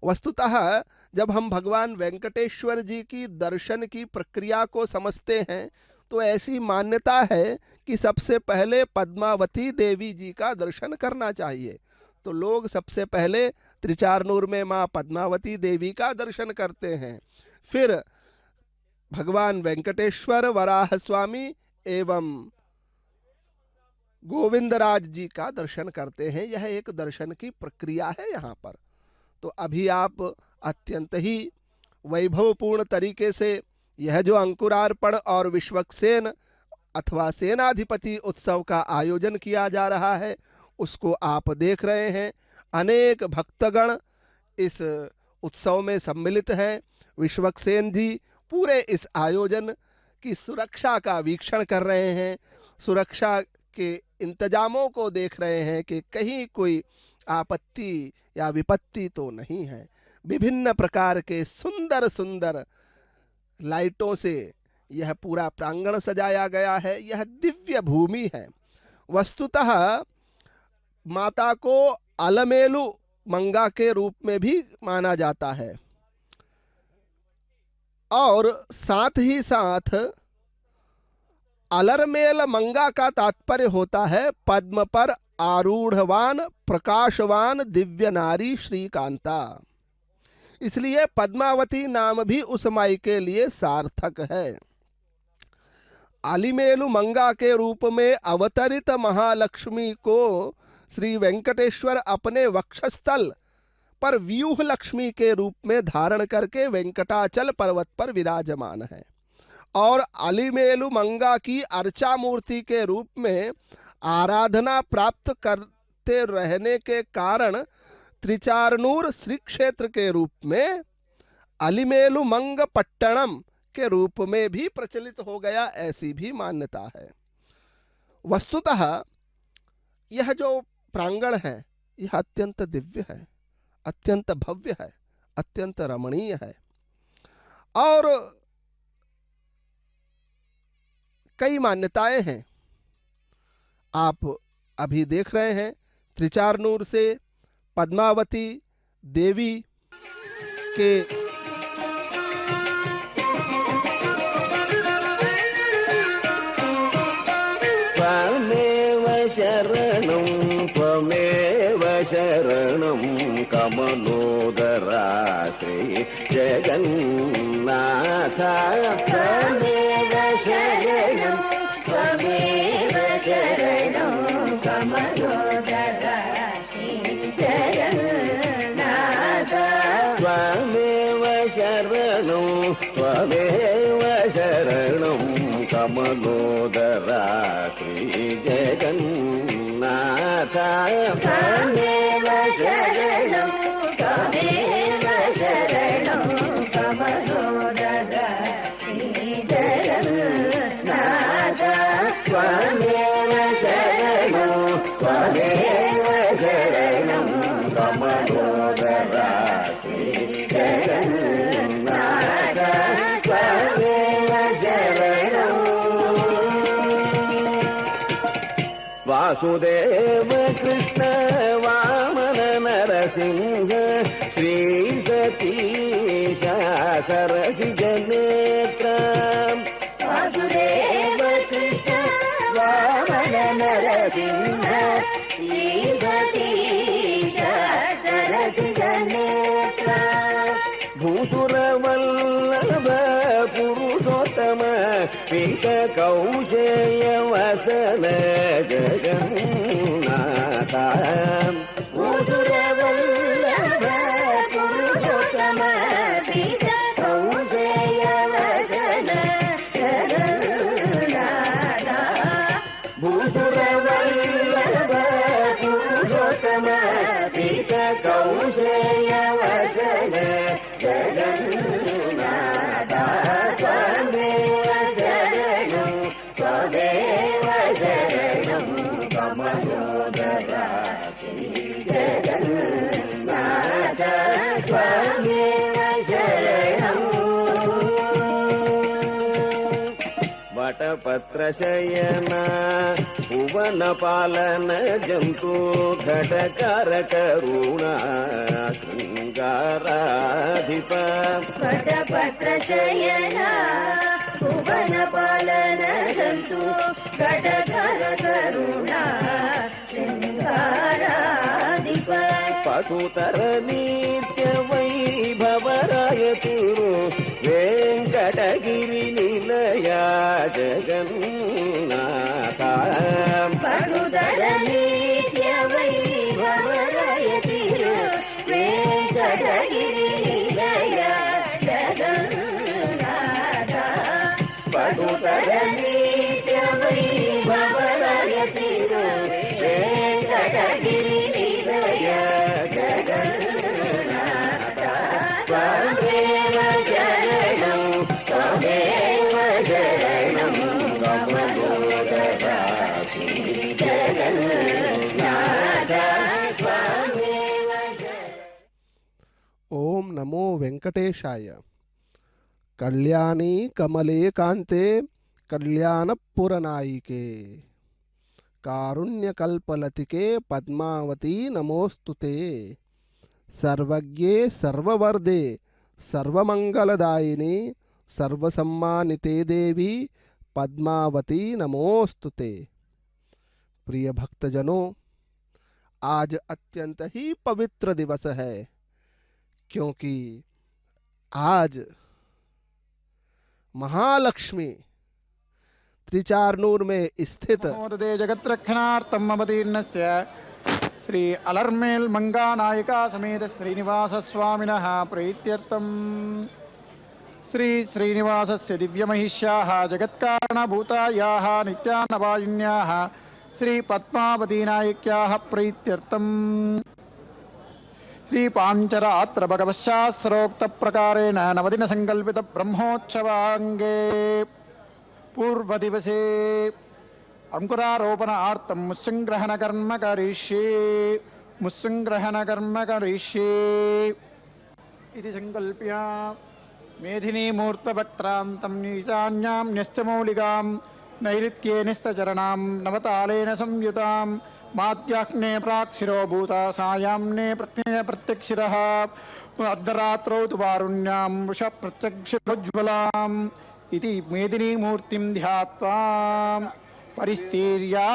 वस्तुतः जब हम भगवान वेंकटेश्वर जी की दर्शन की प्रक्रिया को समझते हैं तो ऐसी मान्यता है कि सबसे पहले पद्मावती देवी जी का दर्शन करना चाहिए। तो लोग सबसे पहले त्रिचारनूर में माँ पद्मावती देवी का दर्शन करते हैं, फिर भगवान वेंकटेश्वर, वराह स्वामी एवं गोविंदराज जी का दर्शन करते हैं। यह एक दर्शन की प्रक्रिया है यहाँ पर। तो अभी आप अत्यंत ही वैभवपूर्ण तरीके से यह जो अंकुरार्पण और विश्वक्सेन अथवा सेनाधिपति उत्सव का आयोजन किया जा रहा है उसको आप देख रहे हैं। अनेक भक्तगण इस उत्सव में सम्मिलित हैं। विश्वक्सेन जी पूरे इस आयोजन की सुरक्षा का वीक्षण कर रहे हैं, सुरक्षा के इंतजामों को देख रहे हैं कि कहीं कोई आपत्ति या विपत्ति तो नहीं है। विभिन्न प्रकार के सुंदर सुंदर लाइटों से यह पूरा प्रांगण सजाया गया है। यह दिव्य भूमि है। वस्तुतः माता को अलमेलु मंगा के रूप में भी माना जाता है और साथ ही साथ अलरमेल मंगा का तात्पर्य होता है पद्म पर आरूढ़वान प्रकाशवान दिव्य नारी श्रीकांता। इसलिए पद्मावती नाम भी उस माई के लिए सार्थक है। आलिमेलु मंगा के रूप में अवतरित महालक्ष्मी को श्री वेंकटेश्वर अपने वक्षस्थल पर व्यूह लक्ष्मी के रूप में धारण करके वेंकटाचल पर्वत पर विराजमान है और अलिमेलु मंगा की अर्चा मूर्ति के रूप में आराधना प्राप्त करते रहने के कारण त्रिचारनूर श्री क्षेत्र के रूप में अलिमेलु मंग पट्टणम के रूप में भी प्रचलित हो गया, ऐसी भी मान्यता है। वस्तुतः यह जो प्रांगण है यह अत्यंत दिव्य है, अत्यंत भव्य है, अत्यंत रमणीय है और कई मान्यताएं हैं। आप अभी देख रहे हैं त्रिचारनूर से पद्मावती देवी के त्वमेव शरणं त्वमेव शरणं कमलोदरा श्री जगन्नाथ त्वमेव शरणं त्वमेव शरणं कमलोदरा श्री जगन्नाथ त्वमेव शरणं त्वमेव शरणं कमलोदरा श्री जगन्नाथ त्वमेव शरणं त्वमेव शरणं कमलोदरा श्री जगन्नाथ त्वमेव शरणं त्वमेव शरणं कमलोदरा श्री जगन्नाथ त्वमेव शरणं वासुदेव कृष्ण वामन नरसिंह श्री सतीश सरसिज नेत्र वासुदेव कृष्ण वामन नरसिंह श्री सतीश सरसिज नेत्र भूसुरवल्लभ पुरुषोत्तम पीत कौशेय वसन जगन्नाथ भूसुरवल्लभ पुरुषोत्तम पीत कौशेय वसन जगन्नाथ भूसुरवल्लभ पुरुषोत्तम पीत कौशेय वसन जगन्नाथ त्वमेव शरणं त्वमेव शरणं कमलोदरा श्री जगन्नाथ त्वमेव शरणं वटपत्रशयना भुवनपालन जन्तु घटकर करुणा शृङ्गाराधिप वटपत्रशयना भुवनपालन जन्तु घटकर करुणा शृङ्गाराधिप पशुतर नित्य वैभवरायतिरु वेङ्कटगिरि निलया जगन्नाथ पशुतर नित्य वैभवरायतिरु वेङ्कटगिरि निलया जगन्नाथ पशुतर नित्य वैभवरायतिरु वेङ्कटगिरि निलया जगन्नाथ त्वमेव शरणं त्वमेव शरणं कमलोदरा श्री जगन्नाथ त्वमेव ओम नमो वेंकटेशाय। कल्याणी कमले कांते कल्याणपुरनायिके कारुण्यकल्पलतिके पद्मावती नमोस्तुते। सर्वज्ञे सर्ववर्दे सर्वमंगलदायिनी सर्वसम्मानिते देवी पद्मावती नमोस्तुते। प्रिय भक्तजनों, आज अत्यंत ही पवित्र दिवस है क्योंकि आज महालक्ष्मी त्रिचारनूर में स्थित मोदते जगत्रक्षणार्थम् अवतीर्णस्य श्री अलर्मेल मंगा नायिका समेत श्रीनिवास स्वामिनः प्रीत्यर्थम श्री श्रीनिवासस्य दिव्यमहिष्याः जगत्कारणभूतायाः नित्यानवायिन्याः श्री पद्मावती नायिक्याः प्रीत्यर्थम श्री पांचरात्र भगवशास्त्रोक्त प्रकारेण नवदिन संकल्पित ब्रह्मोत्सवांगे पूर्व दिवसे अंकुरारोपणार्थं मुस्संग्रहण कर्म करिष्ये इति संकल्प्य मेधिनी मूर्तवक्त्रान्तं नीचान्यां न्यस्तमौलिकां नैऋत्ये निस्तचरणां नवतालेन संयुतां माद्याग्ने प्राक्शिरोभूता सायाम्ने प्रत्यक्षिरः अर्धरात्रौ तु वारुण्यां वृषप्रत्यक्षिरोज्ज्वलाम् इति मेदिनी मूर्तिं ध्यात्वा परिस्तीर्या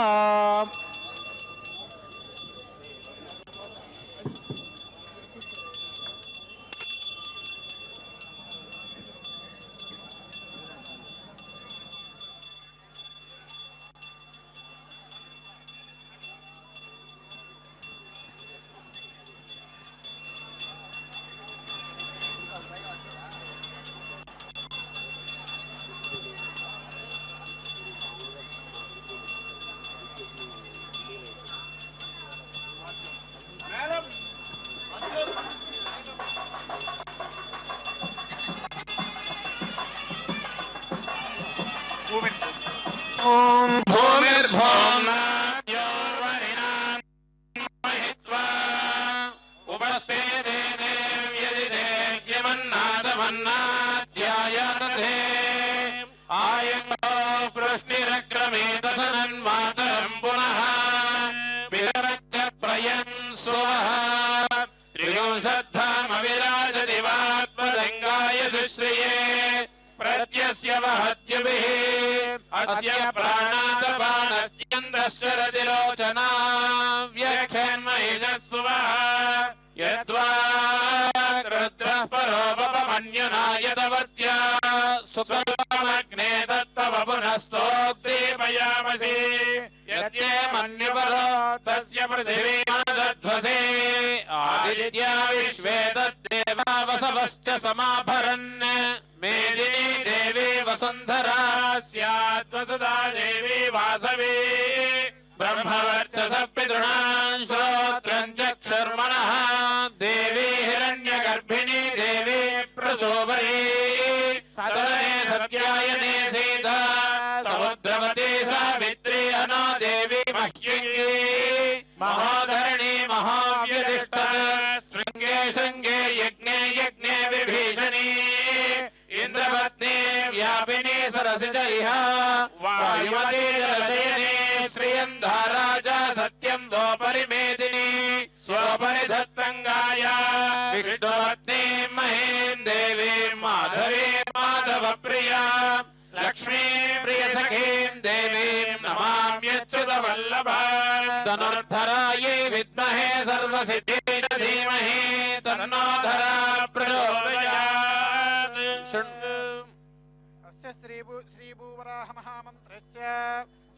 श्रीभूवराह महामन्त्रस्य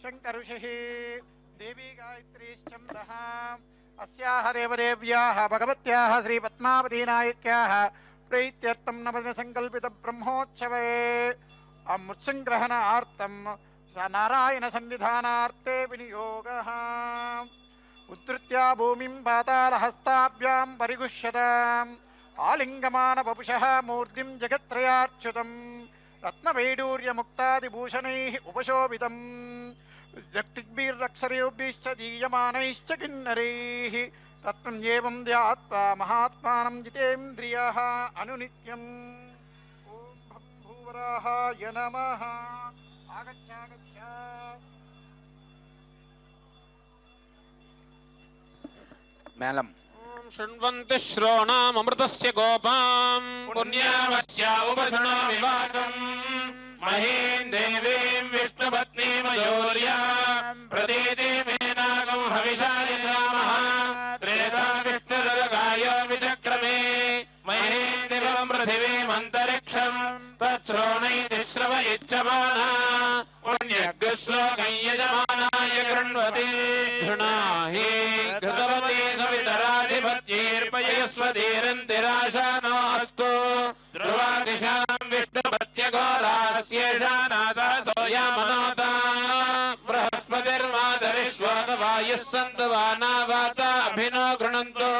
शङ्करुषिः देवी गायत्रीश्चन्दः अस्याः देवदेव्याः भगवत्याः श्रीपद्मावतीनायिक्याः प्रीत्यर्थं नवदिनसङ्कल्पितब्रह्मोत्सवे अमृत्सङ्ग्रहणार्थं नारायणसन्निधानार्थे विनियोगः उद्धृत्य भूमिं पातालहस्ताभ्यां परिगुह्यताम् आलिङ्गमानवपुषः मूर्तिं जगत्त्रयार्च्युतं रत्नवैडूर्यमुक्तादिभूषणैः उपशोभितं जक्तिभिर्रक्षरयोभिश्च दीयमानैश्च किन्नरैः तत्त्वं एवं ध्यात्वा महात्मानं जितेन्द्रियः अनुनित्यम् ॐ भूवराहाय नमः आगच्छ మేళం శృण्वन्ति श्रोणामृतस्य गोपां पुण्यावस्या उपसृणोमि वाचं महीं देवीं विष्णुपत्नीमयोर्या प्रतीतिमेनागं हविषायजामः त्रेधा विष्णुरगायो विचक्रमे महीं दिवं पृथिवीमन्तरिक्षं तच्छ्रोणैति श्रवयिच्छमाना पुण्यग्श्लोकं यजमाना कृष्णाय कृण्वति घृणाहि घृतवती सवितराधिपत्यैर्पयस्वधीरन्तिराशानोऽस्तु ध्रुवादिशां विष्णुपत्यघोरास्येषानाथो यामनोता बृहस्पतिर्माधरिष्वतवायुः सन्तु वानावाता अभिनो गृणन्तु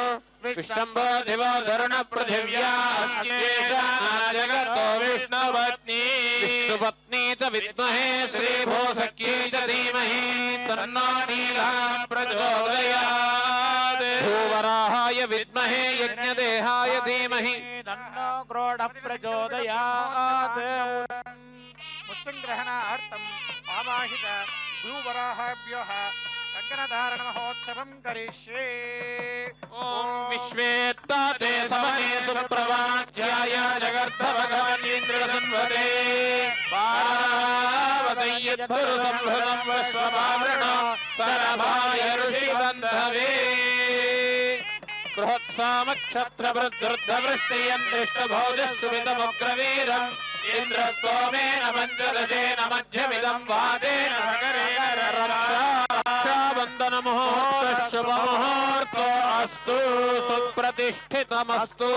विष्णम्भो दिवो धरुण पृथिव्यास्येषानाजगतो विष्णुपत्नी विष्णुपत्नी च विद्महे श्रीभूसख्यै च धीमहि तन्नो नीला प्रचोदयात् भूवराहाय विद्महे यज्ञदेहाय धीमहि तन्नो क्रोडः प्रचोदयात् मुत्सङ्ग्रहणार्थम् आवाहित भूवराहाभ्यः कंकणधारण महोत्सवं करिष्ये। ओम विश्वेत्ताते समने सुप्रवाच्याय जगर्थ भगवनीन्द्र संवदे पारावतय्यद्धुर संभृतं वश्वपावृण सरभाय ऋषिबन्धवे बृहत्सामक्षत्रवृद्धवृष्टियन्त्रिष्टभोजः इन्द्रस्तोमेन पञ्चदशेन मध्यमिदं वादेन सकरेण रक्षाबन्धनमुहूर्तः शुभमुहूर्तो अस्तु सुप्रतिष्ठितमस्तु।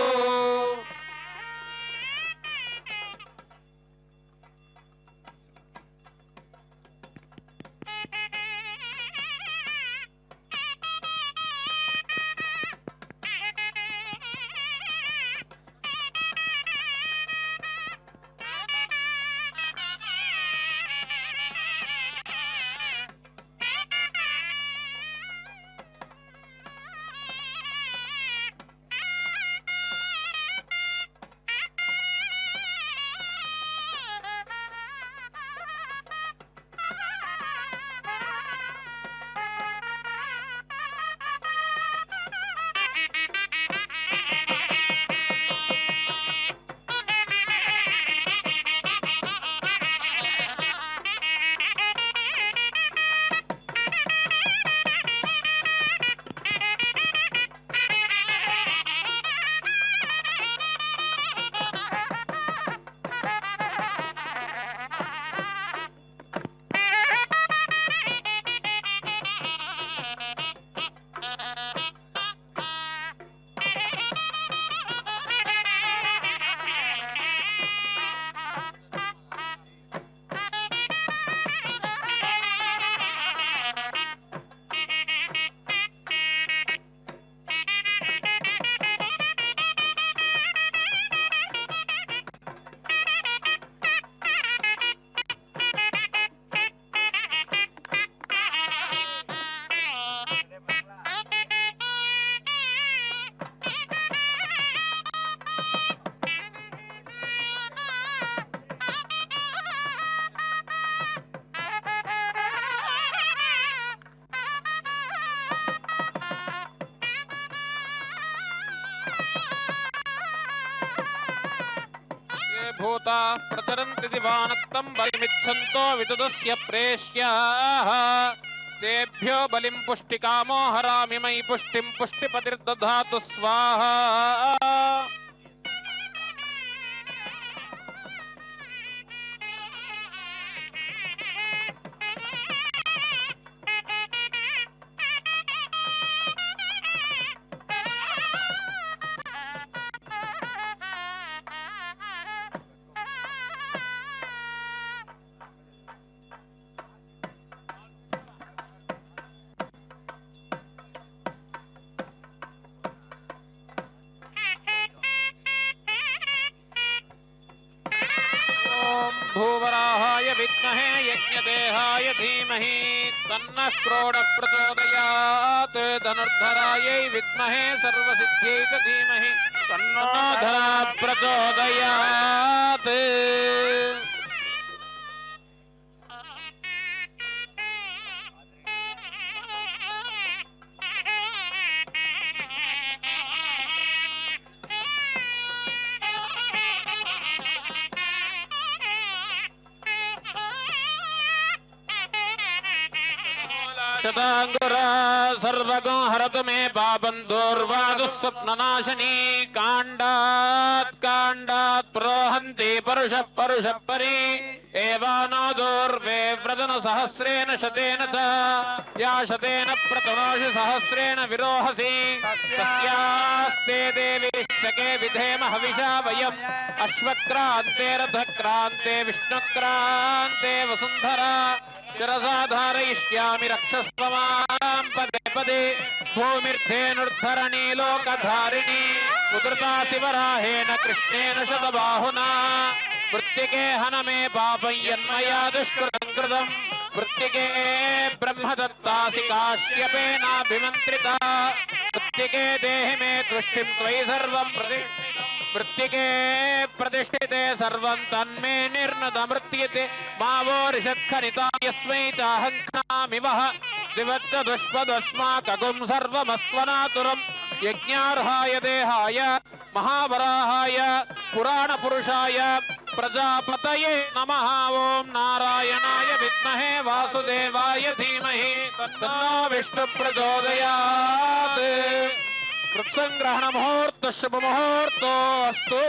भूता प्रचरन्ति दिवानक्तं बलिमिच्छन्तो विदुदस्य प्रेष्याः तेभ्यो बलिं पुष्टिकामो हरामि मयि पुष्टिं पुष्टिपतिर्दधातु स्वाहा। भूवराहाय विद्महे यज्ञदेहाय धीमहि तन्नः क्रोडः प्रचोदयात् धनुर्धरायै विद्महे सर्वसिद्ध्यै च धीमहि तन्नो धरा प्रचोदयात्। शतांगुरा सर्वगो हरतु मे पापं दूर्वादुस्वप्ननाशनी कांडात् कांडात् प्रोहन्ति परुषः परुषः परि एवानो दूर्वे व्रतनु सहस्रेण शतेन च या शतेन प्रतनोषि सहस्रेण विरोहसि तस्यास्ते देवीष्टके विधेम हविषा वयम् अश्वक्रान्ते रथक्रान्ते विष्णुक्रान्ते वसुन्धरा शिरसा धारयिष्यामि रक्षस्वमां पदे पदे भूमिर्धेनुर्धरणी लोकधारिणी उद्धृता शिवराहेन कृष्णेन शतबाहुना वृत्तिके हन मे पापं यन्मया दुष्कृतं कृतं वृत्तिके ब्रह्मदत्तासि काश्यपेनाभिमन्त्रिता वृत्तिके देहि मे तुष्टिं त्वयि सर्वं वृत्तिके प्रतिष्ठिते सर्वं तन्मे निर्नतमृत्यते मा वो ऋषत्खनिता यस्मै चाहङ्खामि वः दिवच्च दुष्पदस्माकगुं सर्वमस्त्वनातुरं यज्ञार्हाय देहाय महावराहाय पुराणपुरुषाय प्रजापतये नमः ओम नारायणाय विद्महे वासुदेवाय धीमहि तन्नो विष्णु प्रचोदयात् कृत्संग्रहण मुहूर्त शुभ मुहूर्तो अस्तु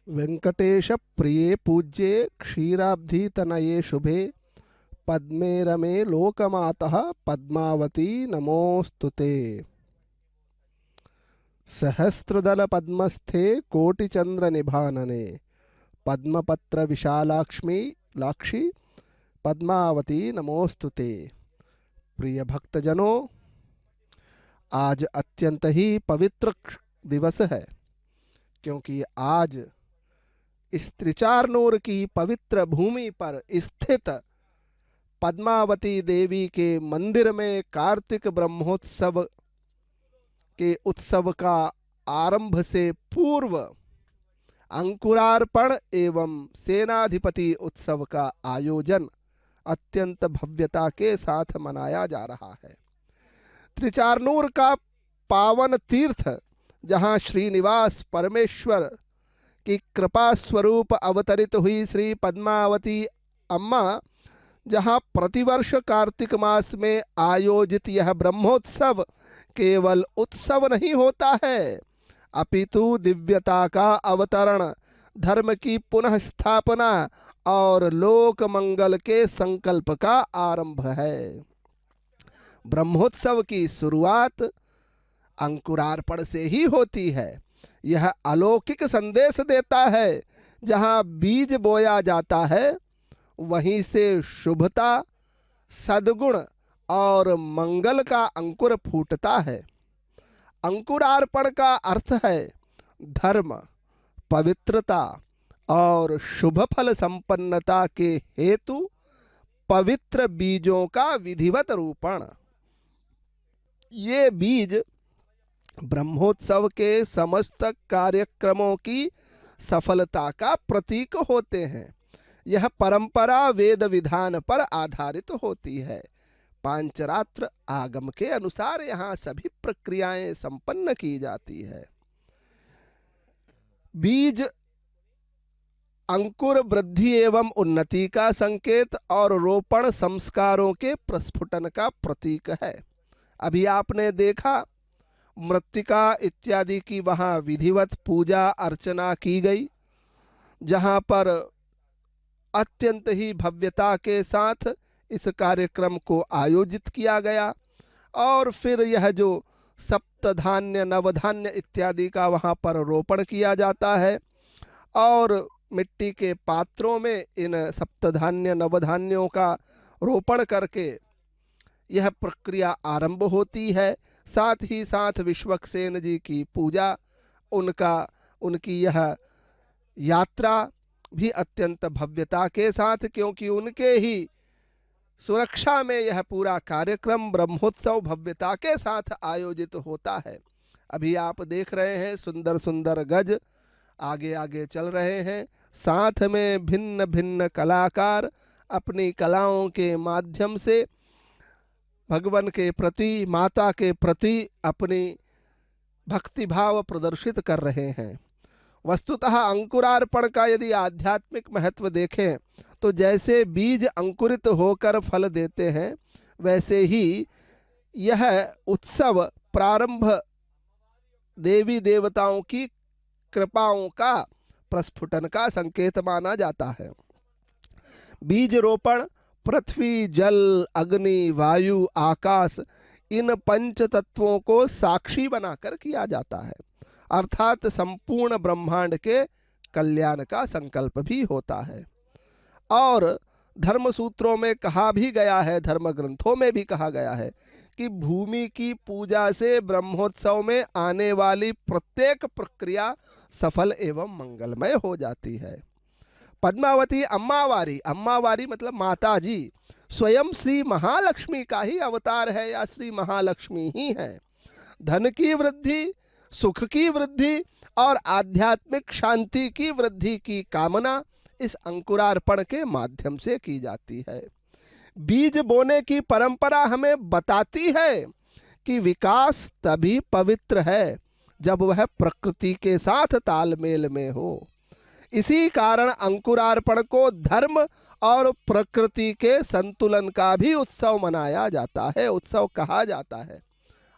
वेंकटेश प्रिये पूज्ये क्षीराब्धि तनये शुभे पद्मे रमे लोकमातः पद्मावती नमोस्तुते। सहस्रदल पद्मस्थे कोटिचंद्र निभानने पद्मपत्र विशालाक्ष्मी लाक्षी पद्मावती नमोस्तुते। प्रिय भक्तजनों, आज अत्यंत ही पवित्र दिवस है, क्योंकि आज इस त्रिचारनूर की पवित्र भूमि पर स्थित पद्मावती देवी के मंदिर में कार्तिक ब्रह्मोत्सव के उत्सव का आरंभ से पूर्व अंकुरार्पण एवं सेनाधिपति उत्सव का आयोजन अत्यंत भव्यता के साथ मनाया जा रहा है। त्रिचारनूर का पावन तीर्थ, जहाँ श्रीनिवास परमेश्वर की कृपा स्वरूप अवतरित हुई श्री पद्मावती अम्मा, जहाँ प्रतिवर्ष कार्तिक मास में आयोजित यह ब्रह्मोत्सव केवल उत्सव नहीं होता है, अपितु दिव्यता का अवतरण, धर्म की पुनः स्थापना और लोक मंगल के संकल्प का आरंभ है। ब्रह्मोत्सव की शुरुआत अंकुरार्पण से ही होती है। यह अलौकिक संदेश देता है, जहाँ बीज बोया जाता है वहीं से शुभता, सद्गुण और मंगल का अंकुर फूटता है। अंकुरार्पण का अर्थ है धर्म, पवित्रता और शुभ फल संपन्नता के हेतु पवित्र बीजों का विधिवत रोपण। ये बीज ब्रह्मोत्सव के समस्त कार्यक्रमों की सफलता का प्रतीक होते हैं। यह परंपरा वेद विधान पर आधारित होती है। पांचरात्र आगम के अनुसार यहाँ सभी प्रक्रियाएं संपन्न की जाती है। बीज अंकुर वृद्धि एवं उन्नति का संकेत और रोपण संस्कारों के प्रस्फुटन का प्रतीक है। अभी आपने देखा मृत्तिका इत्यादि की वहाँ विधिवत पूजा अर्चना की गई, जहाँ पर अत्यंत ही भव्यता के साथ इस कार्यक्रम को आयोजित किया गया। और फिर यह जो सप्तधान्य, नवधान्य इत्यादि का वहाँ पर रोपण किया जाता है, और मिट्टी के पात्रों में इन सप्तधान्य नवधान्यों का रोपण करके यह प्रक्रिया आरंभ होती है। साथ ही साथ विश्वक्सेन जी की पूजा, उनकी यह यात्रा भी अत्यंत भव्यता के साथ, क्योंकि उनके ही सुरक्षा में यह पूरा कार्यक्रम ब्रह्मोत्सव भव्यता के साथ आयोजित होता है। अभी आप देख रहे हैं सुंदर सुंदर गज आगे आगे चल रहे हैं, साथ में भिन्न भिन्न कलाकार अपनी कलाओं के माध्यम से भगवान के प्रति, माता के प्रति अपनी भक्तिभाव प्रदर्शित कर रहे हैं। वस्तुतः अंकुरार्पण का यदि आध्यात्मिक महत्व देखें तो जैसे बीज अंकुरित होकर फल देते हैं, वैसे ही यह उत्सव प्रारंभ देवी देवताओं की कृपाओं का प्रस्फुटन का संकेत माना जाता है। बीज रोपण पृथ्वी, जल, अग्नि, वायु, आकाश, इन पंच तत्वों को साक्षी बनाकर किया जाता है, अर्थात संपूर्ण ब्रह्मांड के कल्याण का संकल्प भी होता है। और धर्म सूत्रों में कहा भी गया है, धर्म ग्रंथों में भी कहा गया है कि भूमि की पूजा से ब्रह्मोत्सव में आने वाली प्रत्येक प्रक्रिया सफल एवं मंगलमय हो जाती है। पद्मावती अम्मावारी, अम्मावारी मतलब माता जी, स्वयं श्री महालक्ष्मी का ही अवतार है या श्री महालक्ष्मी ही है। धन की वृद्धि, सुख की वृद्धि और आध्यात्मिक शांति की वृद्धि की कामना इस अंकुरार्पण के माध्यम से की जाती है। बीज बोने की परंपरा हमें बताती है कि विकास तभी पवित्र है जब वह प्रकृति के साथ तालमेल में हो। इसी कारण अंकुरार्पण को धर्म और प्रकृति के संतुलन का भी उत्सव मनाया जाता है, उत्सव कहा जाता है।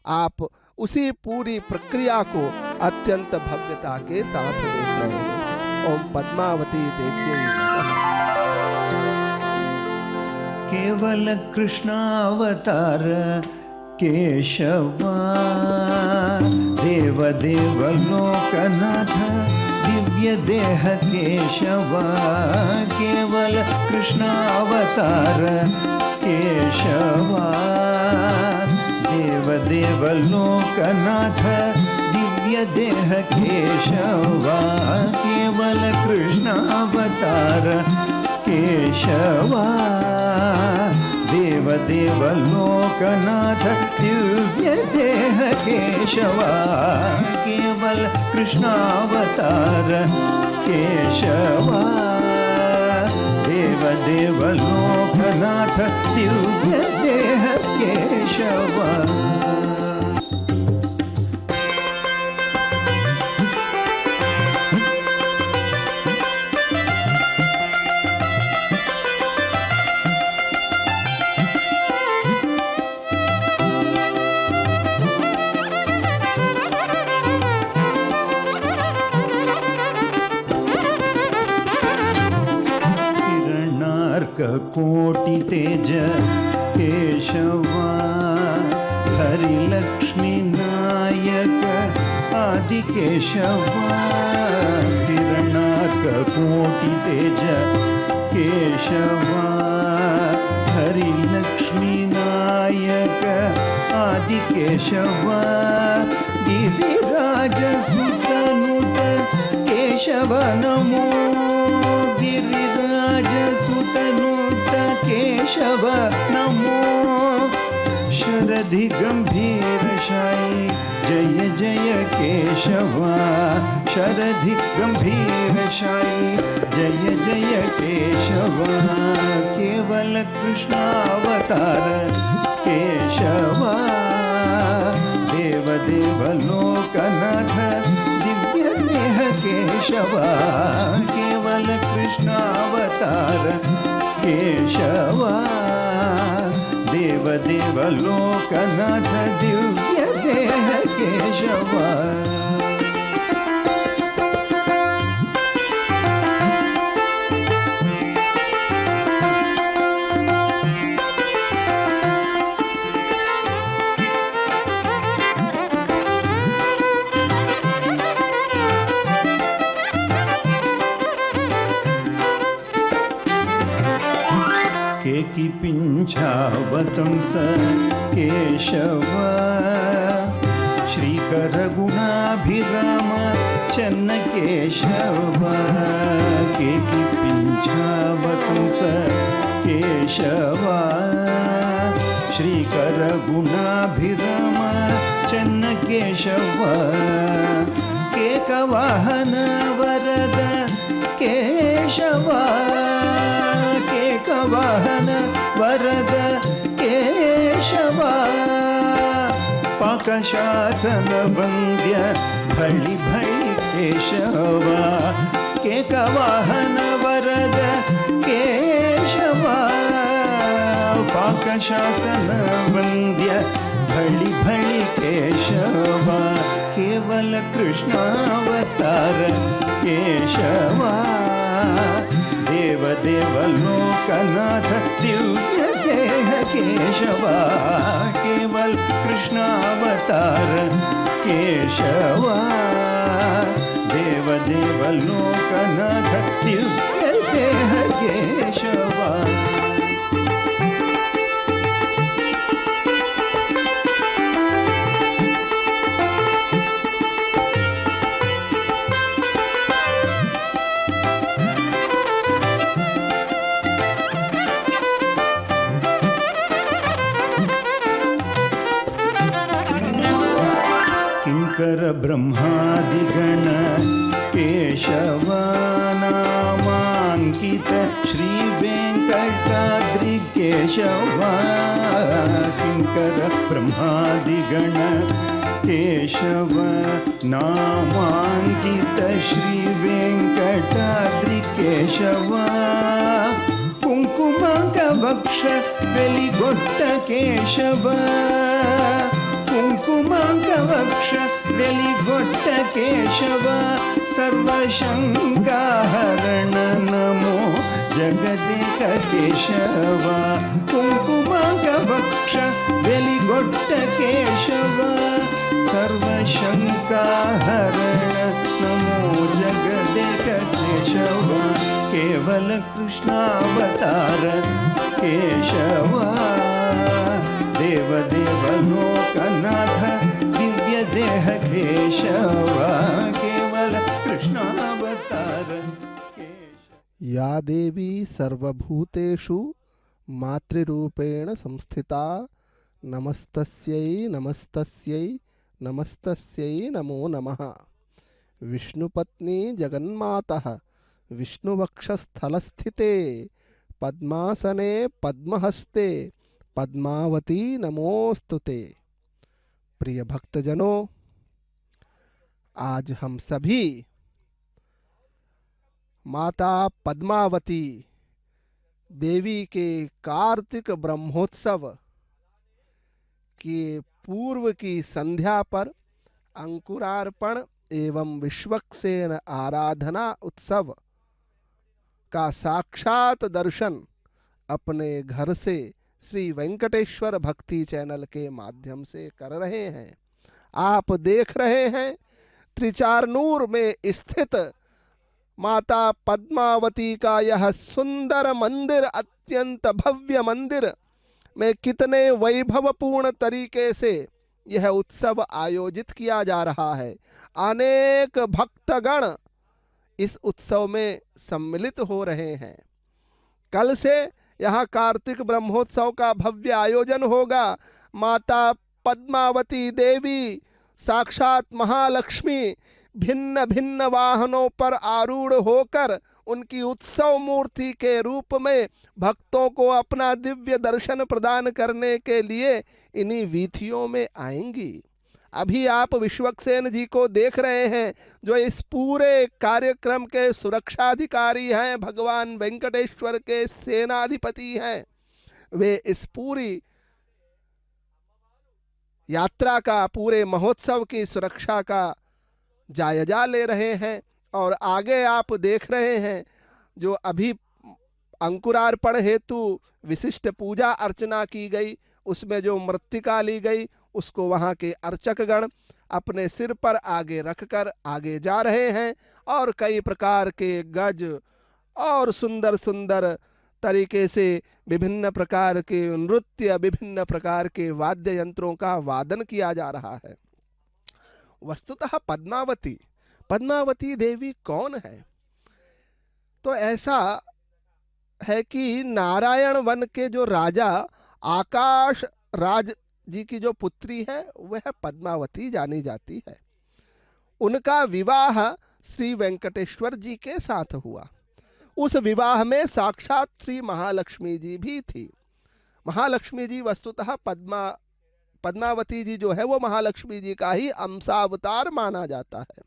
आप उसी पूरी प्रक्रिया को अत्यंत भव्यता के साथ देख रहे हैं। ओम पद्मावती देवी नमः। केवल कृष्णावतार केशवा, देव देव लोकनाथ दिव्य देह केशवा। केवल कृष्णावतार केशवा, देव देव लोकनाथ दिव्य देह केशवा। केवल कृष्णावतार केशवा, देव देव लोकनाथ दिव्य देह केशवा। केवल कृष्णावतार केशवा, देव देव लोकनाथ दिव्य देह केशवा। कोटि तेज केशवा, हरिलक्ष्मी नायक आदि केशवा। हिरणार्क कोटि तेज केशवा, हरिलक्ष्मी नायक आदि केशवा। गिरिराज सुतनुत केशव नमो, गिरिराज सुतनुत केशव नमो। शरधि गंभीर शायी जय जय केशवा, शरधि गंभीर शायी जय जय केशवा। केवल कृष्णावतार केशवा, देव देव लोकनाथ दिव्य देह केशवा। केवल कृष्णावतार केशवा, देव देव लोकनाथ दिव्य देह केशवा। वतंस केशव श्रीकर गुणाभिराम चन्न केशव केकी पिंझावतंस केशव श्रीकर गुणाभिराम चन्न केशव केकवाहन वरद केशव केकवाहन वरद केशव पाकशासन वन्द्य भळि भळि केशव केकवाहन वरद केशव पाकशासन वन्द्य भळि भळि केशव केवल कृष्णावतार केशव देव देव लोकनाथ दिव्य देह केशव केवल कृष्णावतार केशव देव देव लोकनाथ दिव्य देह केशव किंकर ब्रह्मादिगण केशव नामांकित श्री वेंकटाद्रि केशव किंकर ब्रह्मादिगण केशव नामांकित श्री वेंकटाद्रि केशव कुंकुमांक वक्ष वेलिगొట్ట केशव कुंकुमांकवक्ष वेलिगొట్ట केशव सर्वशंकाहरण नमो जगदेक केशव कुंकुमांकवक्ष वेलिगొట్ట केशव सर्वशंकाहरण नमो जगदेक केशव केवल कृष्णावतार केशव देव देव लोकनाथ दिव्य देह केशव केवल कृष्णावतार केशव या देवी सर्वभूतेषु मातृरूपेण संस्थिता नमस्तस्यै नमस्तस्यै नमस्तस्यै नमो नमः। विष्णुपत्नी जगन्मातः विष्णुवक्षस्थलस्थिते पद्मासने पद्महस्ते पद्मावती नमोस्तुते। प्रिय भक्तजनों, आज हम सभी माता पद्मावती देवी के कार्तिक ब्रह्मोत्सव के पूर्व की संध्या पर अंकुरार्पण एवं विश्वक्सेन आराधना उत्सव का साक्षात दर्शन अपने घर से श्री वेंकटेश्वर भक्ति चैनल के माध्यम से कर रहे हैं। आप देख रहे हैं त्रिचारनूर में स्थित माता पद्मावती का यह सुंदर मंदिर, अत्यंत भव्य मंदिर में कितने वैभवपूर्ण तरीके से यह उत्सव आयोजित किया जा रहा है। अनेक भक्तगण इस उत्सव में सम्मिलित हो रहे हैं। कल से यहाँ कार्तिक ब्रह्मोत्सव का भव्य आयोजन होगा। माता पद्मावती देवी साक्षात महालक्ष्मी भिन्न भिन्न वाहनों पर आरूढ़ होकर उनकी उत्सव मूर्ति के रूप में भक्तों को अपना दिव्य दर्शन प्रदान करने के लिए इन्हीं वीथियों में आएंगी। अभी आप विश्वक्सेन जी को देख रहे हैं जो इस पूरे कार्यक्रम के सुरक्षाधिकारी हैं, भगवान वेंकटेश्वर के सेनाधिपति हैं। वे इस पूरी यात्रा का, पूरे महोत्सव की सुरक्षा का जायजा ले रहे हैं। और आगे आप देख रहे हैं जो अभी अंकुरार्पण हेतु विशिष्ट पूजा अर्चना की गई, उसमें जो मृत्तिका ली गई उसको वहाँ के अर्चकगण अपने सिर पर आगे रखकर आगे जा रहे हैं और कई प्रकार के गज और सुंदर सुंदर तरीके से विभिन्न प्रकार के नृत्य, विभिन्न प्रकार के वाद्य यंत्रों का वादन किया जा रहा है। वस्तुतः पद्मावती देवी कौन है? तो ऐसा है कि नारायण वन के जो राजा आकाश राज जी की जो पुत्री है वह पद्मावती जानी जाती है। उनका विवाह श्री वेंकटेश्वर जी के साथ हुआ। उस विवाह में साक्षात श्री महालक्ष्मी जी भी थी। महालक्ष्मी जी वस्तुतः पद्मावती जी जो है वो महालक्ष्मी जी का ही अंशावतार माना जाता है।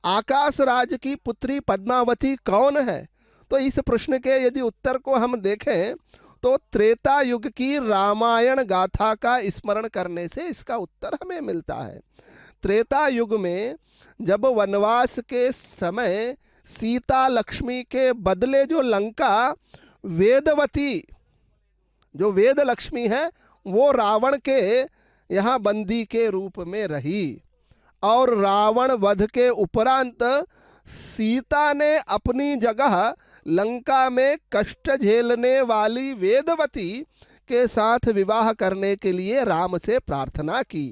आकाश राज की पुत्री पद्मावती कौन है? तो इस प्रश्न के यदि उत्तर को हम देखें तो त्रेता युग की रामायण गाथा का स्मरण करने से इसका उत्तर हमें मिलता है। त्रेता युग में जब वनवास के समय सीता लक्ष्मी के बदले जो लंका वेदवती, जो वेद लक्ष्मी है, वो रावण के यहाँ बंदी के रूप में रही और रावण वध के उपरांत सीता ने अपनी जगह लंका में कष्ट झेलने वाली वेदवती के साथ विवाह करने के लिए राम से प्रार्थना की।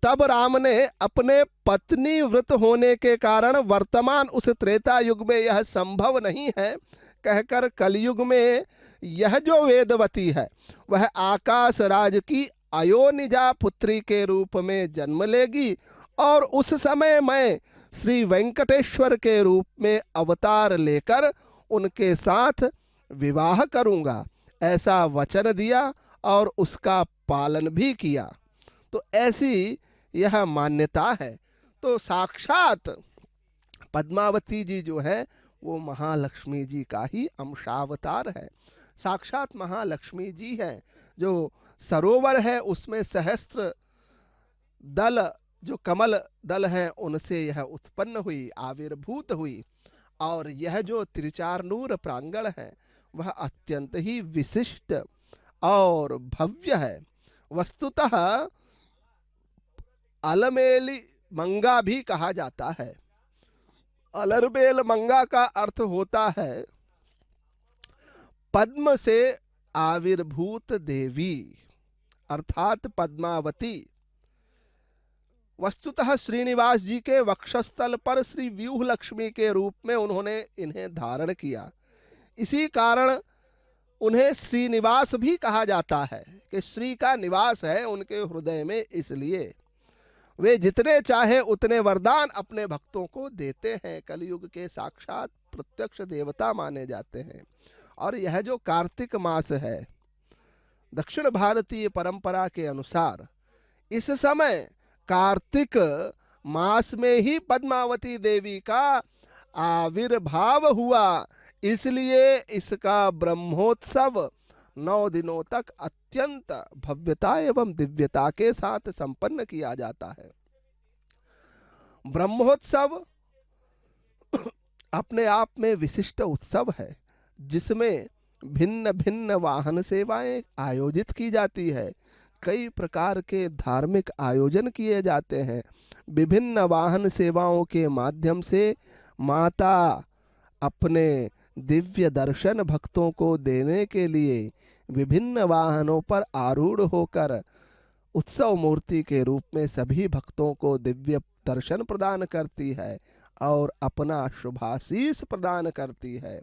तब राम ने अपने पत्नी व्रत होने के कारण वर्तमान उस त्रेता युग में यह संभव नहीं है कहकर कलयुग में यह जो वेदवती है वह आकाश राज की अयोनिजा पुत्री के रूप में जन्म लेगी और उस समय मैं श्री वेंकटेश्वर के रूप में अवतार लेकर उनके साथ विवाह करूंगा, ऐसा वचन दिया और उसका पालन भी किया। तो ऐसी यह मान्यता है। तो साक्षात पद्मावती जी जो है वो महालक्ष्मी जी का ही अंशावतार है। साक्षात महालक्ष्मी जी हैं। जो सरोवर है उसमें सहस्त्र दल, जो कमल दल हैं, उनसे यह उत्पन्न हुई, आविर्भूत हुई। और यह जो त्रिचारनूर प्रांगण है वह अत्यंत ही विशिष्ट और भव्य है। वस्तुतः अलमेली मंगा भी कहा जाता है। अलरबेल मंगा का अर्थ होता है पद्म से आविर्भूत देवी, अर्थात पद्मावती। वस्तुतः श्रीनिवास जी के वक्षस्थल पर श्री व्यूह लक्ष्मी के रूप में उन्होंने इन्हें धारण किया। इसी कारण उन्हें श्रीनिवास भी कहा जाता है कि श्री का निवास है उनके हृदय में। इसलिए वे जितने चाहे उतने वरदान अपने भक्तों को देते हैं। कलयुग के साक्षात प्रत्यक्ष देवता माने जाते हैं। और यह जो कार्तिक मास है, दक्षिण भारतीय परंपरा के अनुसार इस समय कार्तिक मास में ही पद्मावती देवी का आविर्भाव हुआ। इसलिए इसका ब्रह्मोत्सव 9 दिनों तक अत्यंत भव्यता एवं दिव्यता के साथ संपन्न किया जाता है। ब्रह्मोत्सव अपने आप में विशिष्ट उत्सव है जिसमें भिन्न भिन्न वाहन सेवाएं आयोजित की जाती है। कई प्रकार के धार्मिक आयोजन किए जाते हैं। विभिन्न वाहन सेवाओं के माध्यम से माता अपने दिव्य दर्शन भक्तों को देने के लिए विभिन्न वाहनों पर आरूढ़ होकर उत्सव मूर्ति के रूप में सभी भक्तों को दिव्य दर्शन प्रदान करती है और अपना शुभाशीष प्रदान करती है।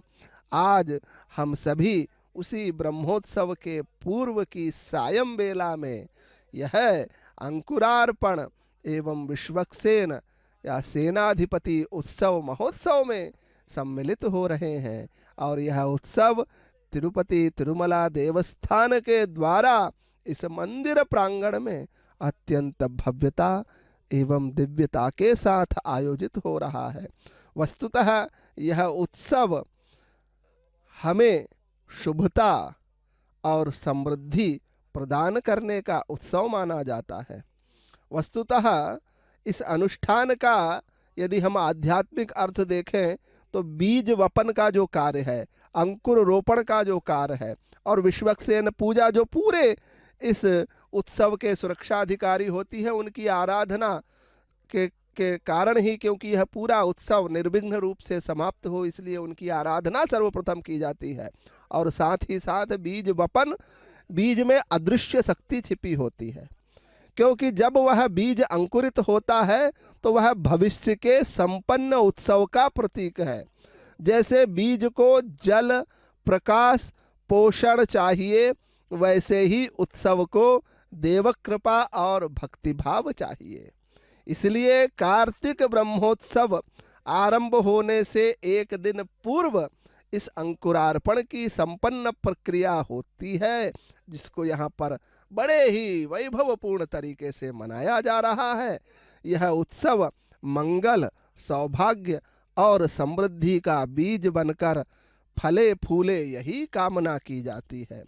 आज हम सभी उसी ब्रह्मोत्सव के पूर्व की सायं बेला में यह अंकुरार्पण एवं विश्वक्सेन या सेनाधिपति उत्सव महोत्सव में सम्मिलित हो रहे हैं। और यह उत्सव तिरुपति तिरुमला देवस्थान के द्वारा इस मंदिर प्रांगण में अत्यंत भव्यता एवं दिव्यता के साथ आयोजित हो रहा है। वस्तुतः यह उत्सव हमें शुभता और समृद्धि प्रदान करने का उत्सव माना जाता है। वस्तुतः इस अनुष्ठान का यदि हम आध्यात्मिक अर्थ देखें तो बीज वपन का जो कार्य है, अंकुर रोपण का जो कार्य है और विश्वक्सेन पूजा जो पूरे इस उत्सव के सुरक्षा अधिकारी होती है, उनकी आराधना के के कारण ही, क्योंकि यह पूरा उत्सव निर्विघ्न रूप से समाप्त हो, इसलिए उनकी आराधना सर्वप्रथम की जाती है। और साथ ही साथ बीज वपन, बीज में अदृश्य शक्ति छिपी होती है, क्योंकि जब वह बीज अंकुरित होता है तो वह भविष्य के संपन्न उत्सव का प्रतीक है। जैसे बीज को जल, प्रकाश, पोषण चाहिए, वैसे ही उत्सव को देव कृपा और भक्तिभाव चाहिए। इसलिए कार्तिक ब्रह्मोत्सव आरंभ होने से एक दिन पूर्व इस अंकुरार्पण की संपन्न प्रक्रिया होती है, जिसको यहाँ पर बड़े ही वैभवपूर्ण तरीके से मनाया जा रहा है। यह उत्सव मंगल, सौभाग्य और समृद्धि का बीज बनकर फले फूले, यही कामना की जाती है।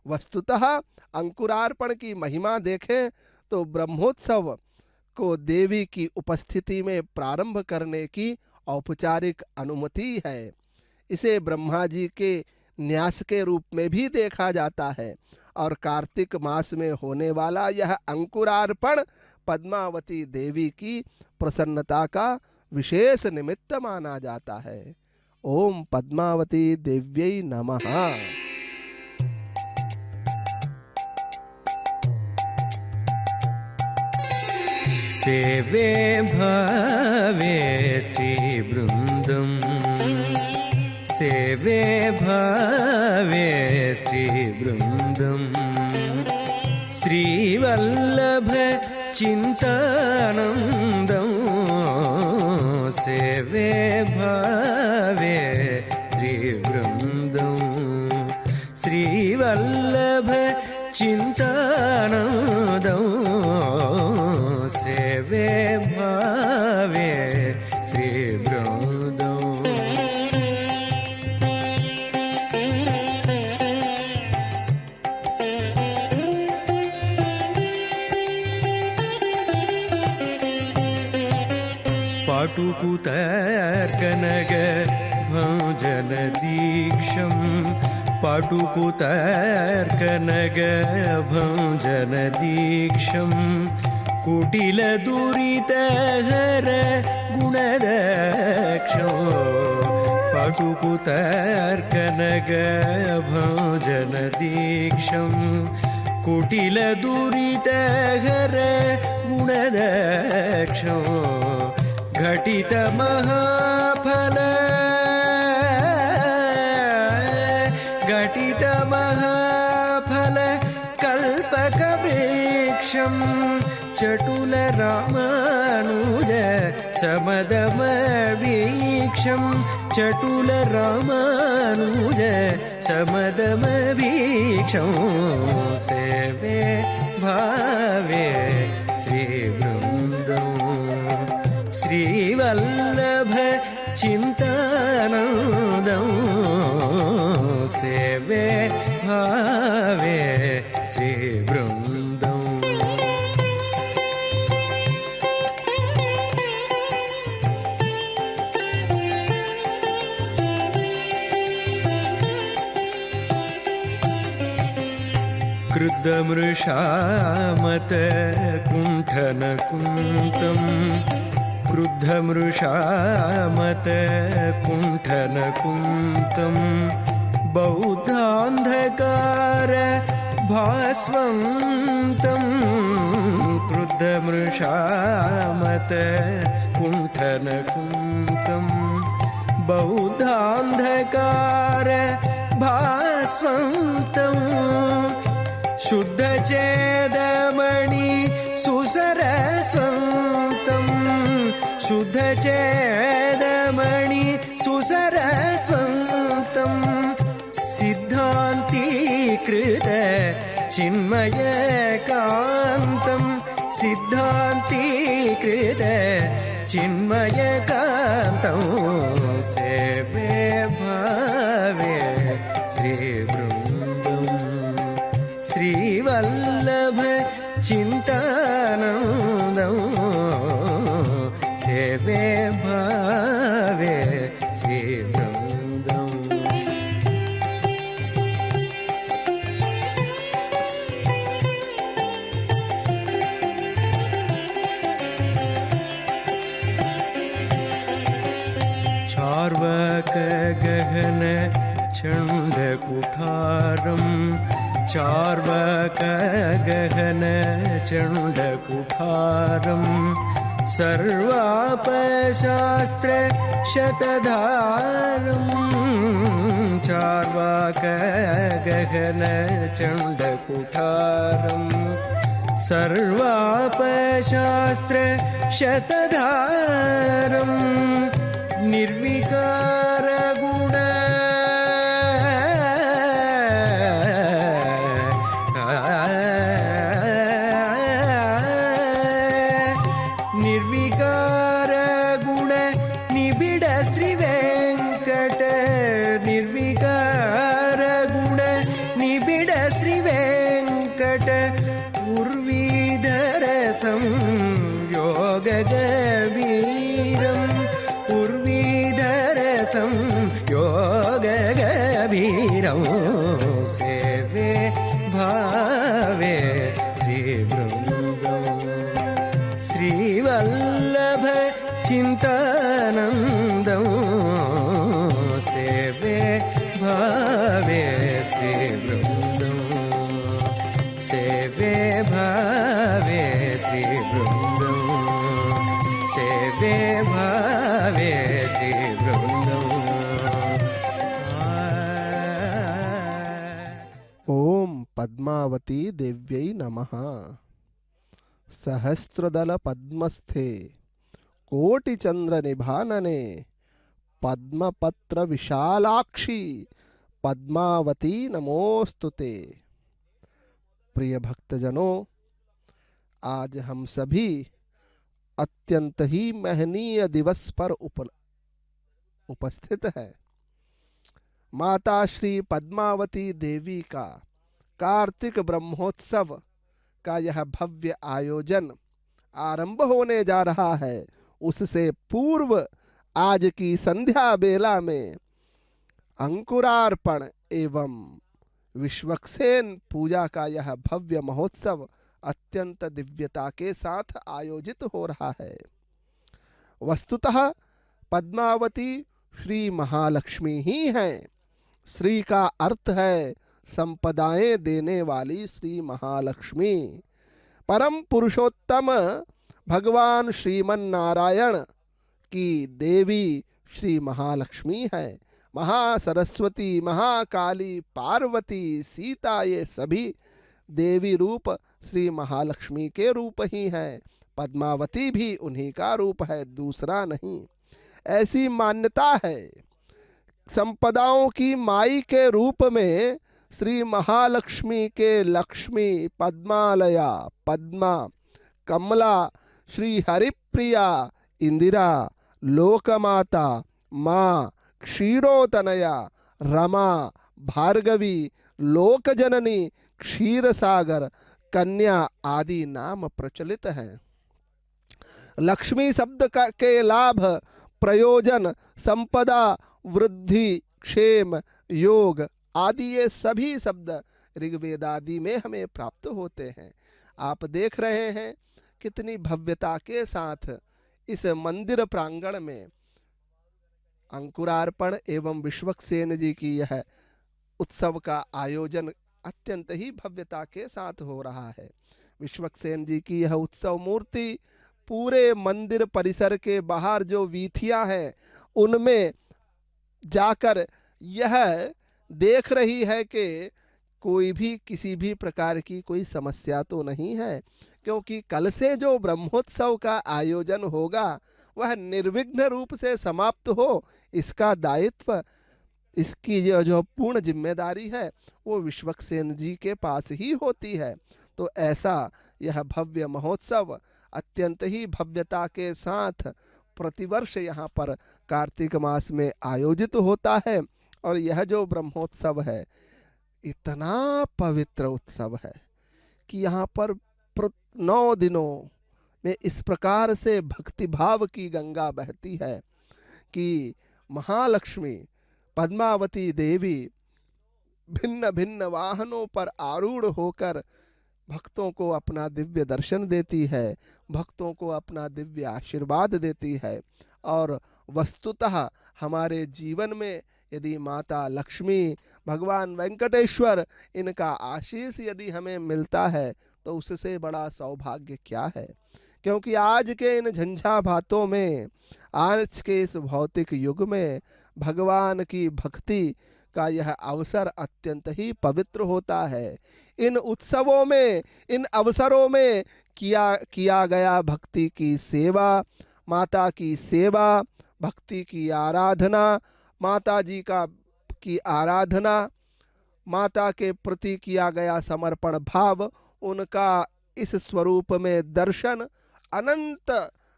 वस्तुतः अंकुरार्पण की महिमा देखें तो ब्रह्मोत्सव को देवी की उपस्थिति में प्रारंभ करने की औपचारिक अनुमति है। इसे ब्रह्मा जी के न्यास के रूप में भी देखा जाता है और कार्तिक मास में होने वाला यह अंकुरार्पण पद्मावती देवी की प्रसन्नता का विशेष निमित्त माना जाता है। ओम पद्मावती देव्यै नमः। सेवे भावे श्रीवृन्दम्, सेवे भावे श्रीवृन्दम्, श्रीवल्लभ चिन्तानन्दम्, सेवे भावे श्रीवृन्दम्, श्रीवल्लभ चिन्तानन्दम्, सेवे भावे श्रीवृन्दम्। पाटुकुतर्कनग भजन दीक्षं, पाटुकुतर्कनग भजन दीक्षं, कुटिल दुरितहर गुणदक्षं, पाटुकुतर्कनग भजन दीक्षं, कुटिल दुरितहर गुणदक्षं, घटित महाफल, घटित महाफल कल्पक वृक्षं, चटुल रामानुज समदम वीक्षं, चटुल रामानुज समदम वीक्षं, सेवे भावे श्रीवृन्दम्, श्रीवल्लभ चिन्तानन्दम्, सेवे भावे श्रीवृन्दम्। क्रुद्धमृषामत कुण्ठन कुन्तं, क्रुद्धमृषामत कुण्ठन कुन्तं, बौद्धान्धकार भास्वन्तं, क्रुद्धमृषामत कुण्ठन कुन्तं, बौद्धान्धकार भास्वन्तं, शुद्धचेदमणि सुसरस्वन्तं, शुद्धचेदमणि सुसरस्वन्तं, सिद्धान्तीकृत चिन्मयकान्तं, सिद्धान्तीकृत चिन्मयकान्तं, सेवे भावे श्रीवृन्दम्, श्रीवल्लभ चिन्तानन्दम्, सेवे भावे श्रीवृन्दम्। चण्डकुठारं चार्वाकगहन चण्डकुठारं सर्वापशास्त्र शतधारं चार्वाकगहन चण्डकुठारं सर्वापशास्त्र शतधारं निर्विकारगुण निर्विकारगुण निबिड श्रीवेङ्कट निर्विकारगुण निबिड श्रीवेङ्कट उर्वीधर संयोगगभीरम् उर्वीधर संयोगगभीरं सेवे भावे श्रीवृन्दं श्रीवल्लभ चिन्तानन्दं सेवे भावे श्रीवृन्दं सेवे भावे श्रीवृन्दं सेवे भावे श्रीवृन्दं ओम पद्मावती देव्यै नमः। सहस्रदल पद्मस्थे कोटिचंद्र निभानने पद्मपत्र विशालाक्षी पद्मावती नमोस्तुते। प्रिय भक्तजनों, आज हम सभी अत्यंत ही महनीय दिवस पर उपस्थित है। माता श्री पद्मावती देवी का कार्तिक ब्रह्मोत्सव का यह भव्य आयोजन आरंभ होने जा रहा है। उससे पूर्व आज की संध्या बेला में अंकुरार्पण एवं विश्वक्सेन पूजा का यह भव्य महोत्सव अत्यंत दिव्यता के साथ आयोजित हो रहा है। वस्तुतः पद्मावती श्री महालक्ष्मी ही हैं। श्री का अर्थ है संपदाएं देने वाली श्री महालक्ष्मी। परम पुरुषोत्तम भगवान श्रीमन नारायण की देवी श्री महालक्ष्मी है। महासरस्वती, महाकाली, पार्वती, सीता, ये सभी देवी रूप श्री महालक्ष्मी के रूप ही हैं। पद्मावती भी उन्हीं का रूप है, दूसरा नहीं। ऐसी मान्यता है। संपदाओं की माई के रूप में श्री महालक्ष्मी के लक्ष्मी, पद्मालया, पद्मा, कमला, श्री हरिप्रिया, इंदिरा, लोकमाता, माँ, क्षीरोतनया, रमा, भार्गवी, लोकजननी, क्षीरसागर, कन्या आदि नाम प्रचलित हैं। लक्ष्मी शब्द के लाभ, प्रयोजन, संपदा, वृद्धि, क्षेम, योग आदि ये सभी शब्द ऋग्वेद आदि में हमें प्राप्त होते हैं। आप देख रहे हैं कितनी भव्यता के साथ इस मंदिर प्रांगण में अंकुरार्पण एवं विश्वक्सेन जी की यह उत्सव का आयोजन अत्यंत ही भव्यता के साथ हो रहा है। विश्वक्सेन जी की यह उत्सव मूर्ति पूरे मंदिर परिसर के बाहर जो वीथियां हैं उनमें जाकर यह देख रही है कि कोई भी किसी भी प्रकार की कोई समस्या तो नहीं है, क्योंकि कल से जो ब्रह्मोत्सव का आयोजन होगा वह निर्विघ्न रूप से समाप्त हो, इसका दायित्व, इसकी जो पूर्ण जिम्मेदारी है वो विश्वक्सेन जी के पास ही होती है। तो ऐसा यह भव्य महोत्सव अत्यंत ही भव्यता के साथ प्रतिवर्ष यहाँ पर कार्तिक मास में आयोजित होता है। और यह जो ब्रह्मोत्सव है इतना पवित्र उत्सव है कि यहाँ पर 9 दिनों में इस प्रकार से भक्तिभाव की गंगा बहती है कि महालक्ष्मी पद्मावती देवी भिन्न भिन्न वाहनों पर आरूढ़ होकर भक्तों को अपना दिव्य दर्शन देती है, भक्तों को अपना दिव्य आशीर्वाद देती है। और वस्तुतः हमारे जीवन में यदि माता लक्ष्मी, भगवान वेंकटेश्वर, इनका आशीष यदि हमें मिलता है तो उससे बड़ा सौभाग्य क्या है। क्योंकि आज के इन झंझावातों में, आज के इस भौतिक युग में भगवान की भक्ति का यह अवसर अत्यंत ही पवित्र होता है। इन उत्सवों में, इन अवसरों में किया गया भक्ति की सेवा, माता की सेवा, भक्ति की आराधना, माता जी की आराधना, माता के प्रति किया गया समर्पण भाव, उनका इस स्वरूप में दर्शन अनंत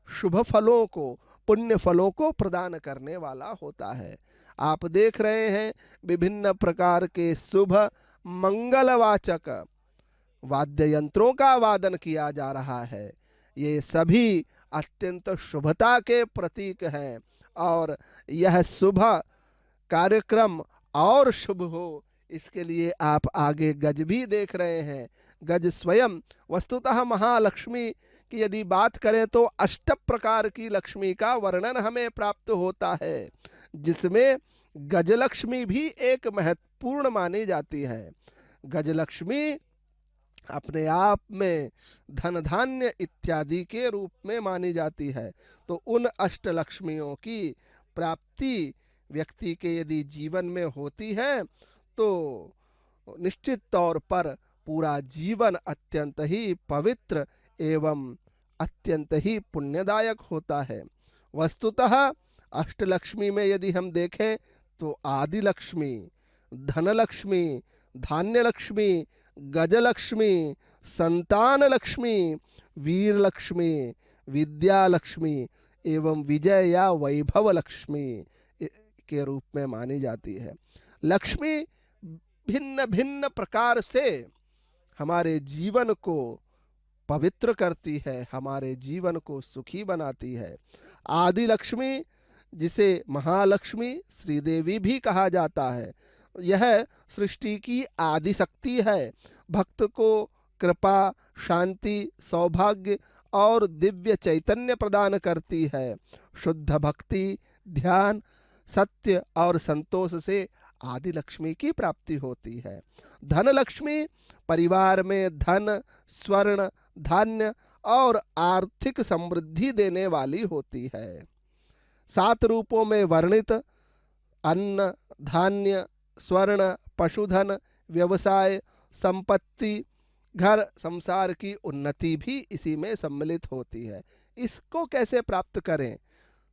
शुभ फलों को, पुण्य फलों को प्रदान करने वाला होता है। आप देख रहे हैं विभिन्न प्रकार के शुभ मंगलवाचक वाद्य यंत्रों का वादन किया जा रहा है। ये सभी अत्यंत शुभता के प्रतीक हैं और यह शुभ कार्यक्रम और शुभ हो, इसके लिए आप आगे गज भी देख रहे हैं। गज स्वयं वस्तुतः महालक्ष्मी की यदि बात करें तो 8 प्रकार की लक्ष्मी का वर्णन हमें प्राप्त होता है, जिसमें गजलक्ष्मी भी एक महत्वपूर्ण मानी जाती है। गजलक्ष्मी अपने आप में धन धान्य इत्यादि के रूप में मानी जाती है। तो उन अष्टलक्ष्मियों की प्राप्ति व्यक्ति के यदि जीवन में होती है तो निश्चित तौर पर पूरा जीवन अत्यंत ही पवित्र एवं अत्यंत ही पुण्यदायक होता है। वस्तुतः अष्टलक्ष्मी में यदि हम देखें तो आदि लक्ष्मी, धनलक्ष्मी, धान्य लक्ष्मी, गजलक्ष्मी, संतान लक्ष्मी, वीर लक्ष्मी, विद्या लक्ष्मी एवं विजय या वैभव लक्ष्मी के रूप में मानी जाती है। लक्ष्मी भिन्न भिन्न प्रकार से हमारे जीवन को पवित्र करती है, हमारे जीवन को सुखी बनाती है। आदि लक्ष्मी, जिसे महालक्ष्मी श्रीदेवी भी कहा जाता है, यह सृष्टि की आदि शक्ति है। भक्त को कृपा, शांति, सौभाग्य और दिव्य चैतन्य प्रदान करती है। शुद्ध भक्ति, ध्यान, सत्य और संतोष से आदि लक्ष्मी की प्राप्ति होती है। धन लक्ष्मी परिवार में धन, स्वर्ण, धान्य और आर्थिक समृद्धि देने वाली होती है। 7 रूपों में वर्णित अन्न, धान्य, स्वर्ण, पशुधन, व्यवसाय, संपत्ति, घर संसार की उन्नति भी इसी में सम्मिलित होती है। इसको कैसे प्राप्त करें?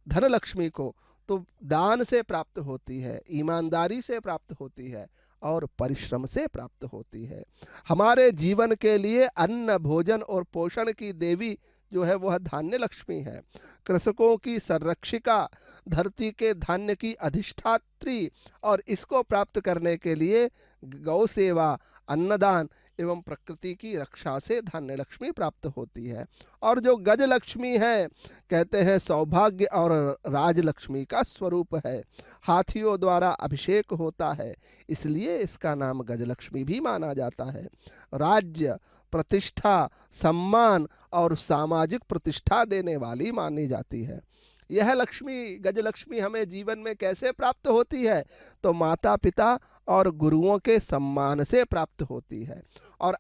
धन लक्ष्मी को तो दान से प्राप्त होती है, ईमानदारी से प्राप्त होती है और परिश्रम से प्राप्त होती है। हमारे जीवन के लिए अन्न, भोजन और पोषण की देवी जो है वह धान्य लक्ष्मी है। कृषकों की संरक्षिका, धरती के धान्य की अधिष्ठात्री, और इसको प्राप्त करने के लिए गौ सेवा, अन्नदान एवं प्रकृति की रक्षा से धान्य लक्ष्मी प्राप्त होती है। और जो गज लक्ष्मी है, कहते हैं सौभाग्य और राजलक्ष्मी का स्वरूप है। हाथियों द्वारा अभिषेक होता है, इसलिए इसका नाम गजलक्ष्मी भी माना जाता है। राज्य, प्रतिष्ठा, सम्मान और सामाजिक प्रतिष्ठा देने वाली मानी जाती है। यह लक्ष्मी, गजलक्ष्मी हमें जीवन में कैसे प्राप्त होती है? तो माता पिता और गुरुओं के सम्मान से प्राप्त होती है। और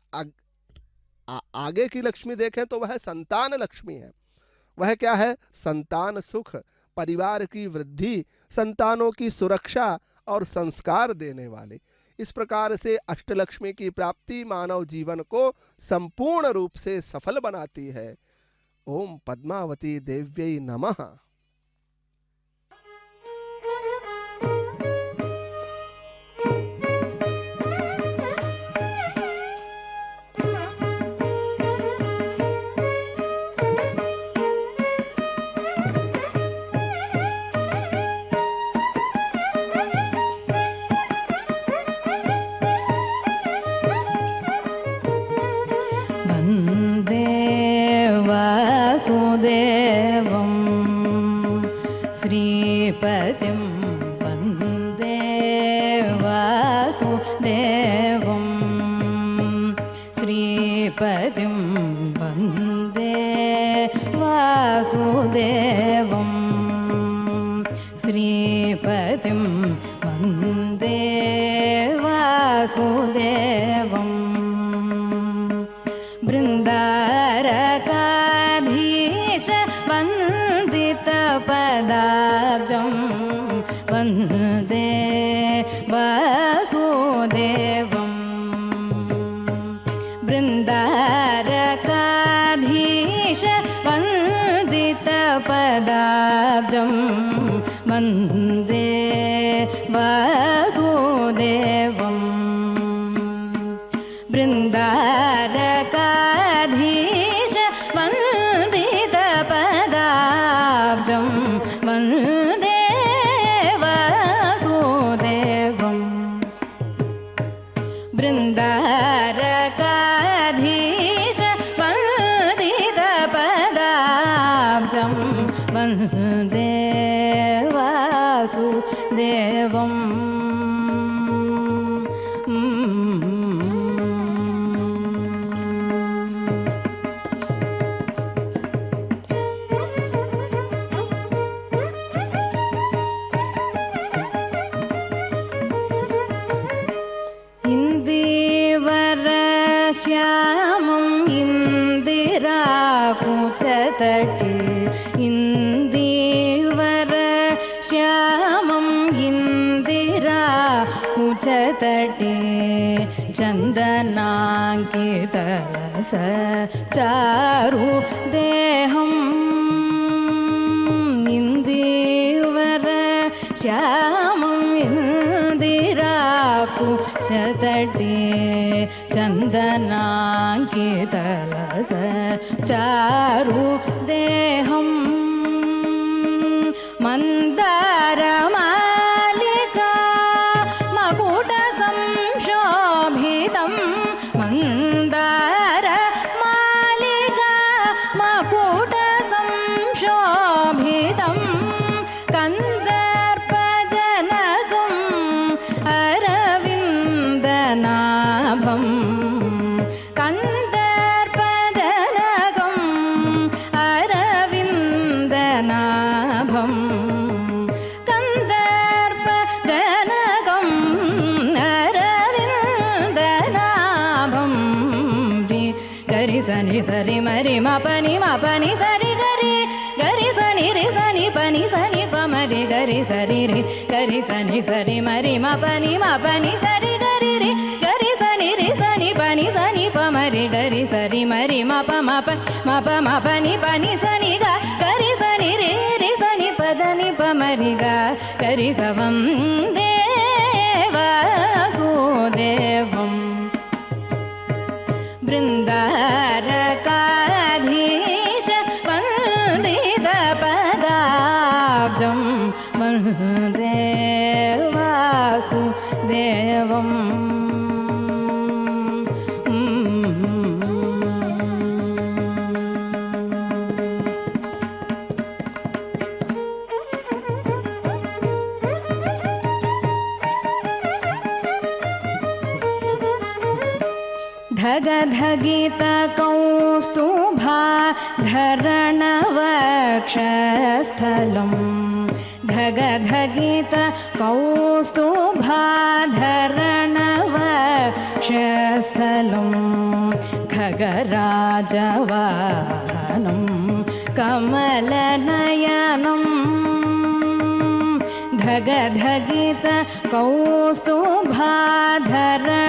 आगे की लक्ष्मी देखें तो वह संतान लक्ष्मी है। वह क्या है? संतान सुख, परिवार की वृद्धि, संतानों की सुरक्षा और संस्कार देने वाले। इस प्रकार से अष्टलक्ष्मी की प्राप्ति मानव जीवन को संपूर्ण रूप से सफल बनाती है। ओम पद्मावती देव्यै नमः। श्रीपतिं वन्दे वासुदेवं श्रीपतिं वन्दे वासुदेवम् तारकाधीश वन्दित पदाब्जं वन्दे वासुदेवम् बृन्दारकाधीश वन्दित पदाब्जं वन्दे वासुदेवम् बृन्दारकाधीश वन्दित पदाब्जं वन्दे वासुदेवम् बृन्दारकाधीश वन्दित पदाब्जं वन्दे वासुदेवम् श्यामं इन्दिराकुचतटे इन्दीवर श्यामं इन्दिराकुचतटे चन्दनाङ्कितरस चारु देहम् इन्दीवर श्यामं इन्दिराकुचतटे चन्दनाङ्कितरस चारु देहम् मन्दारमालिका मकुटसंशोभितं मन्दारमालिका मकुटसंशोभितं कन्दर्पजनकम् अरविन्दनाभम् कन्दर्पजनकम् अरविन्दनाभम् कन्दर्पजनकम् अरविन्दनाभम् गरि सनि सरि मरि मपनि मपनि सरि गरि गरि सनि रि सनि पनि सनि पमरि गरि सरि रि गरि सनि सरि मरि मपनि मपनि सरि गरि रि गरि सनि रि सनि पनि सनि पमरि गरि सरि मरि मप मप मप मपनि पनि सनि ग गरि सनि रि रि सनि पदनि पमरि ग गरि सवं वासुदेवम् बृन्दारकाधीश वन्दित पदाब्जं वन्दे वासुदेवम् धगधगित कौस्तुभा धरणवक्षस्थलं धगधगित कौस्तुभा धरणवक्षस्थलं खगराजवाहनं कमलनयनं धगधगित कौस्तुभा धरणवक्षस्थलं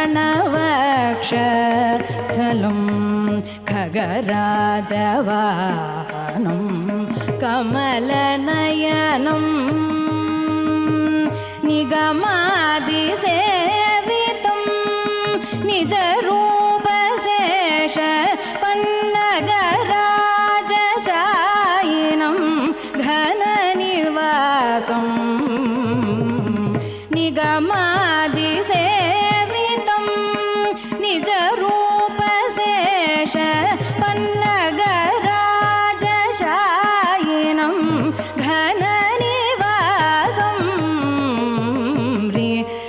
खगराजवाहनं कमलनयनं निगमादिसेवितं निजरूपशेष पल्लगराजशायिनं घननिवासम् निगमादिसेवितं निजरूपशेष पल्लगराजशायिनं घननिवासम्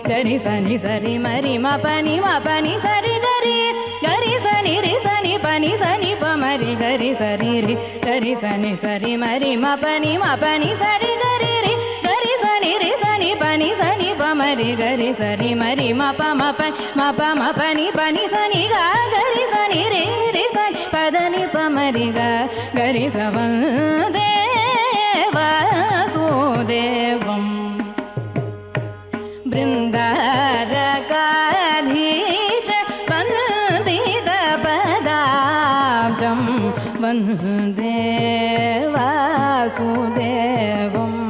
गरि सनि सरि मरि मपनि मपनि सरि गरि गरि सनि रि सनि पनि सनि पमरि गरि सरि रि गरि सनि सरि मरि मपनि मपनि सरि गरि रि गरि सनि रि सनि पनि pani sani pa mari gari sari mari ma pa ma pani pani sani ga gari sani re re sani padani pa mari ga gari savandeva sudevam बृन्दारकाधीश वन्दे पदाब्जं वन्दे वासुदेवम्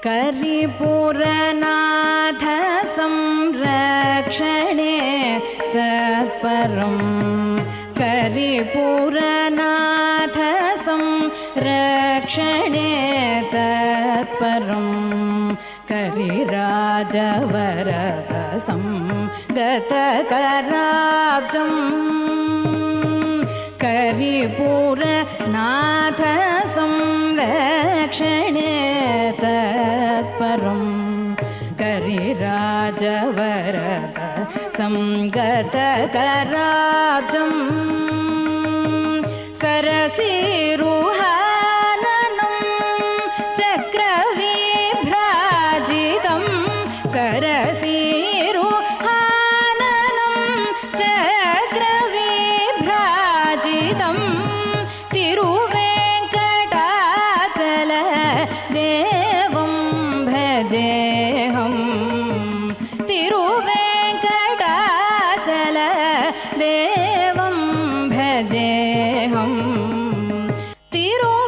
करिपुरनाथ संरक्षणे तत्परं करिपुरनाथ संरक्षणे तत्परं करिराजवरद संगतकराब्जम् करिपुरनाथ संरक्षणे तत्परं करिराजवरद संगतकराब्जम् सरसीरुहाननं चक्रविभ्राजितं सरसीरुहाननं चक्रविभ्राजितं तिरुवेङ्कटाचल देवं भजेऽहं तिरुवेङ्कटाचल देवं भजेऽहं तिरुवेङ्कटाचल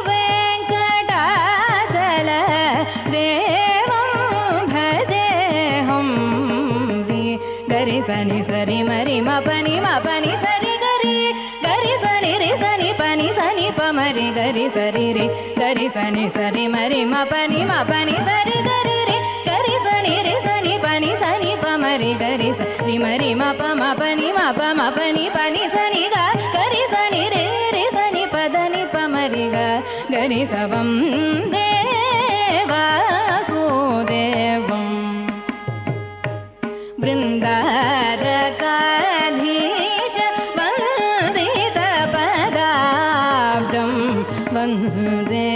देवं भजेऽहं गरि सनि सरि मरि म पनि सरि गरि गरि सनि रि सनि पनि प मरि गरि सरि रि गरि सनि सरि मरि म पनि सरि गरि रि गरि सनि रि सनि प मरि गरि सरि मरि म पनि पनि सनि ग गरि सनि रे रि सनि पदनि प मरि ग गरि सवं देवासुदेवम् बृन्दारकाधीश वन्दित पदाब्जं वन्दे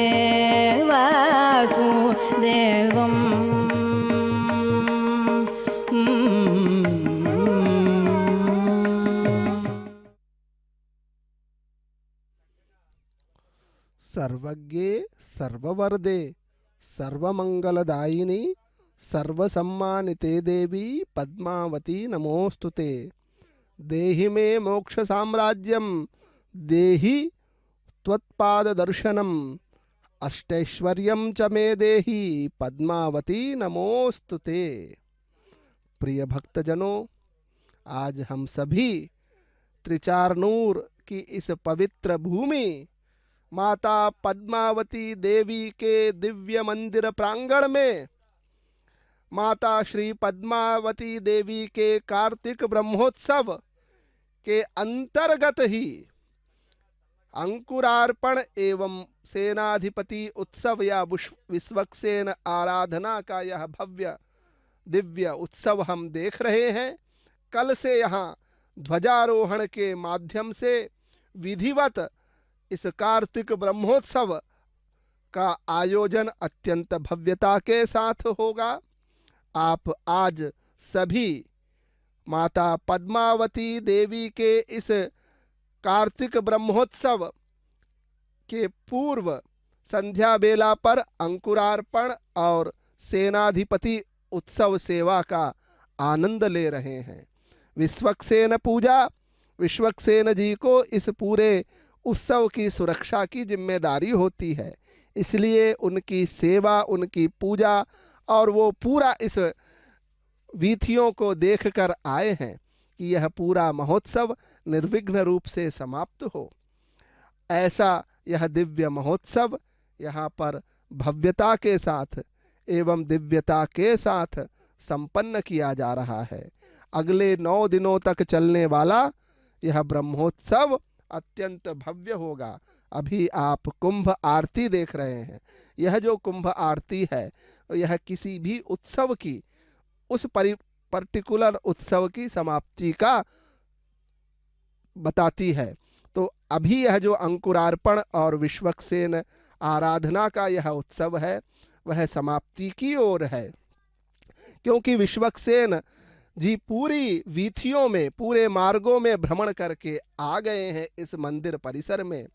वासुदेवम् सर्वज्ञे सर्ववरदे सर्वमंगलदायिनी सर्वसम्मानिते देवी पद्मावती नमोस्तुते। देहि मे मोक्ष साम्राज्यम देहि त्वत्पाददर्शनम अष्टैश्वर्यं च मे देहि पद्मावती नमोस्तुते। प्रिय भक्तजनों, आज हम सभी त्रिचारनूर की इस पवित्र भूमि माता पद्मावती देवी के दिव्य मंदिर प्रांगण में माता श्री पद्मावती देवी के कार्तिक ब्रह्मोत्सव के अंतर्गत ही अंकुरार्पण एवं सेनाधिपति उत्सव या विश्वक्सेन आराधना का यह भव्य दिव्य उत्सव हम देख रहे हैं। कल से यहाँ ध्वजारोहण के माध्यम से विधिवत इस कार्तिक ब्रह्मोत्सव का आयोजन अत्यंत भव्यता के साथ होगा। आप आज सभी माता पद्मावती देवी के इस कार्तिक ब्रह्मोत्सव के पूर्व संध्या बेला पर अंकुरार्पण और सेनाधिपति उत्सव सेवा का आनंद ले रहे हैं। विश्वक्सेन पूजा, विश्वक्सेन जी को इस पूरे उत्सव की सुरक्षा की जिम्मेदारी होती है, इसलिए उनकी सेवा, उनकी पूजा और वो पूरा इस वीथियों को देखकर आए हैं कि यह पूरा महोत्सव निर्विघ्न रूप से समाप्त हो। ऐसा यह दिव्य महोत्सव यहाँ पर भव्यता के साथ एवं दिव्यता के साथ संपन्न किया जा रहा है। अगले 9 दिनों तक चलने वाला यह ब्रह्मोत्सव अत्यंत भव्य होगा। अभी आप कुंभ आरती देख रहे हैं। यह जो कुंभ आरती है यह किसी भी उत्सव की, उस पर्टिकुलर उत्सव की समाप्ति का बताती है। तो अभी यह जो अंकुरार्पण और विश्वक्सेन आराधना का यह उत्सव है वह समाप्ति की ओर है, क्योंकि विश्वक्सेन जी पूरी वीथियों में, पूरे मार्गों में भ्रमण करके आ गए हैं इस मंदिर परिसर में।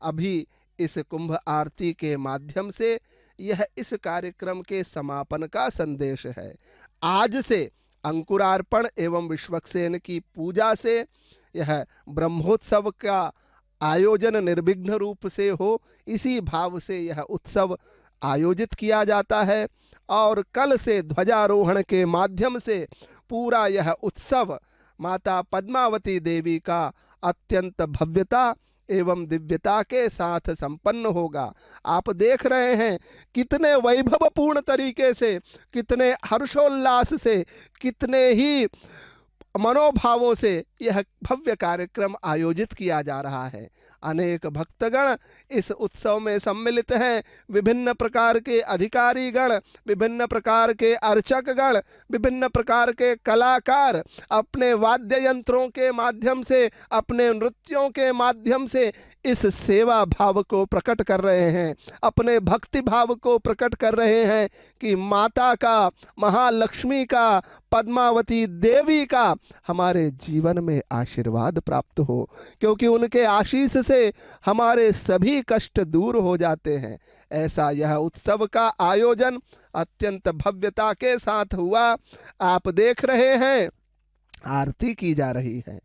अभी इस कुंभ आरती के माध्यम से यह इस कार्यक्रम के समापन का संदेश है। आज से अंकुरार्पण एवं विश्वक्सेन की पूजा से यह ब्रह्मोत्सव का आयोजन निर्विघ्न रूप से हो, इसी भाव से यह उत्सव आयोजित किया जाता है। और कल से ध्वजारोहण के माध्यम से पूरा यह उत्सव माता पद्मावती देवी का अत्यंत भव्यता एवं दिव्यता के साथ संपन्न होगा। आप देख रहे हैं कितने वैभवपूर्ण तरीके से, कितने हर्षोल्लास से, कितने ही मनोभावों से यह भव्य कार्यक्रम आयोजित किया जा रहा है। अनेक भक्तगण इस उत्सव में सम्मिलित हैं। विभिन्न प्रकार के अधिकारी गण, विभिन्न प्रकार के अर्चक गण, विभिन्न प्रकार के कलाकार अपने वाद्य यंत्रों के माध्यम से, अपने नृत्यों के माध्यम से इस सेवा भाव को प्रकट कर रहे हैं, अपने भक्ति भाव को प्रकट कर रहे हैं कि माता का, महालक्ष्मी का, पद्मावती देवी का हमारे जीवन में आशीर्वाद प्राप्त हो, क्योंकि उनके आशीष से हमारे सभी कष्ट दूर हो जाते हैं। ऐसा यह उत्सव का आयोजन अत्यंत भव्यता के साथ हुआ। आप देख रहे हैं आरती की जा रही है।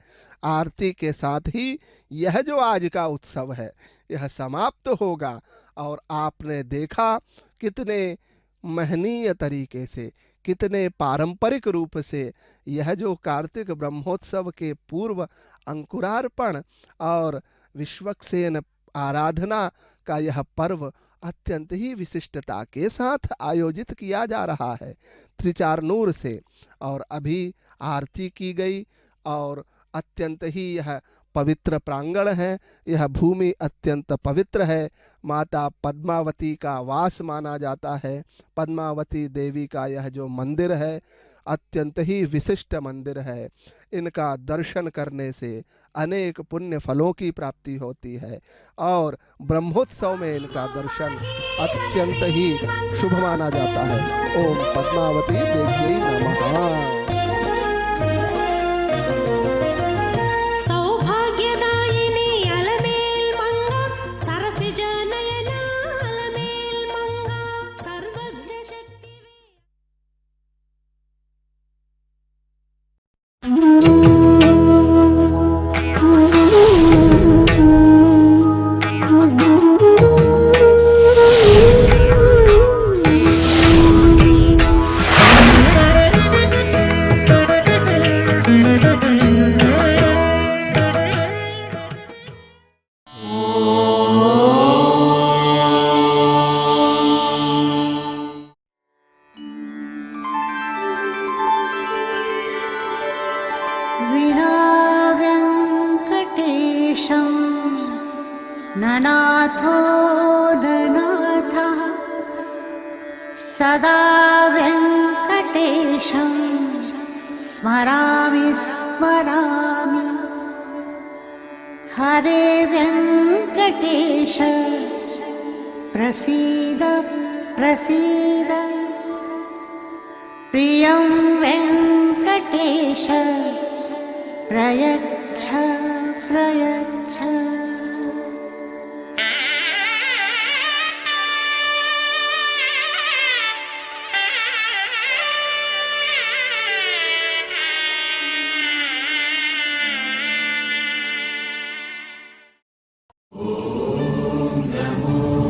आरती के साथ ही यह जो आज का उत्सव है यह समाप्त होगा। और आपने देखा कितने महनीय तरीके से, कितने पारंपरिक रूप से यह जो कार्तिक ब्रह्मोत्सव के पूर्व अंकुरार्पण और विश्वक्सेन आराधना का यह पर्व अत्यंत ही विशिष्टता के साथ आयोजित किया जा रहा है त्रिचारनूर से। और अभी आरती की गई और अत्यंत ही यह पवित्र प्रांगण है, यह भूमि अत्यंत पवित्र है। माता पद्मावती का वास माना जाता है। पद्मावती देवी का यह जो मंदिर है अत्यंत ही विशिष्ट मंदिर है। इनका दर्शन करने से अनेक पुण्य फलों की प्राप्ति होती है और ब्रह्मोत्सव में इनका दर्शन अत्यंत ही शुभ माना जाता है। ओम पद्मावती देवी नमः। ननाथो ननाथः सदा वेङ्कटेशं स्मरामि स्मरामि। हरे वेङ्कटेश प्रसीद प्रसीद। प्रियं वेङ्कटेश प्रयच्छ प्रयच्छ। नमो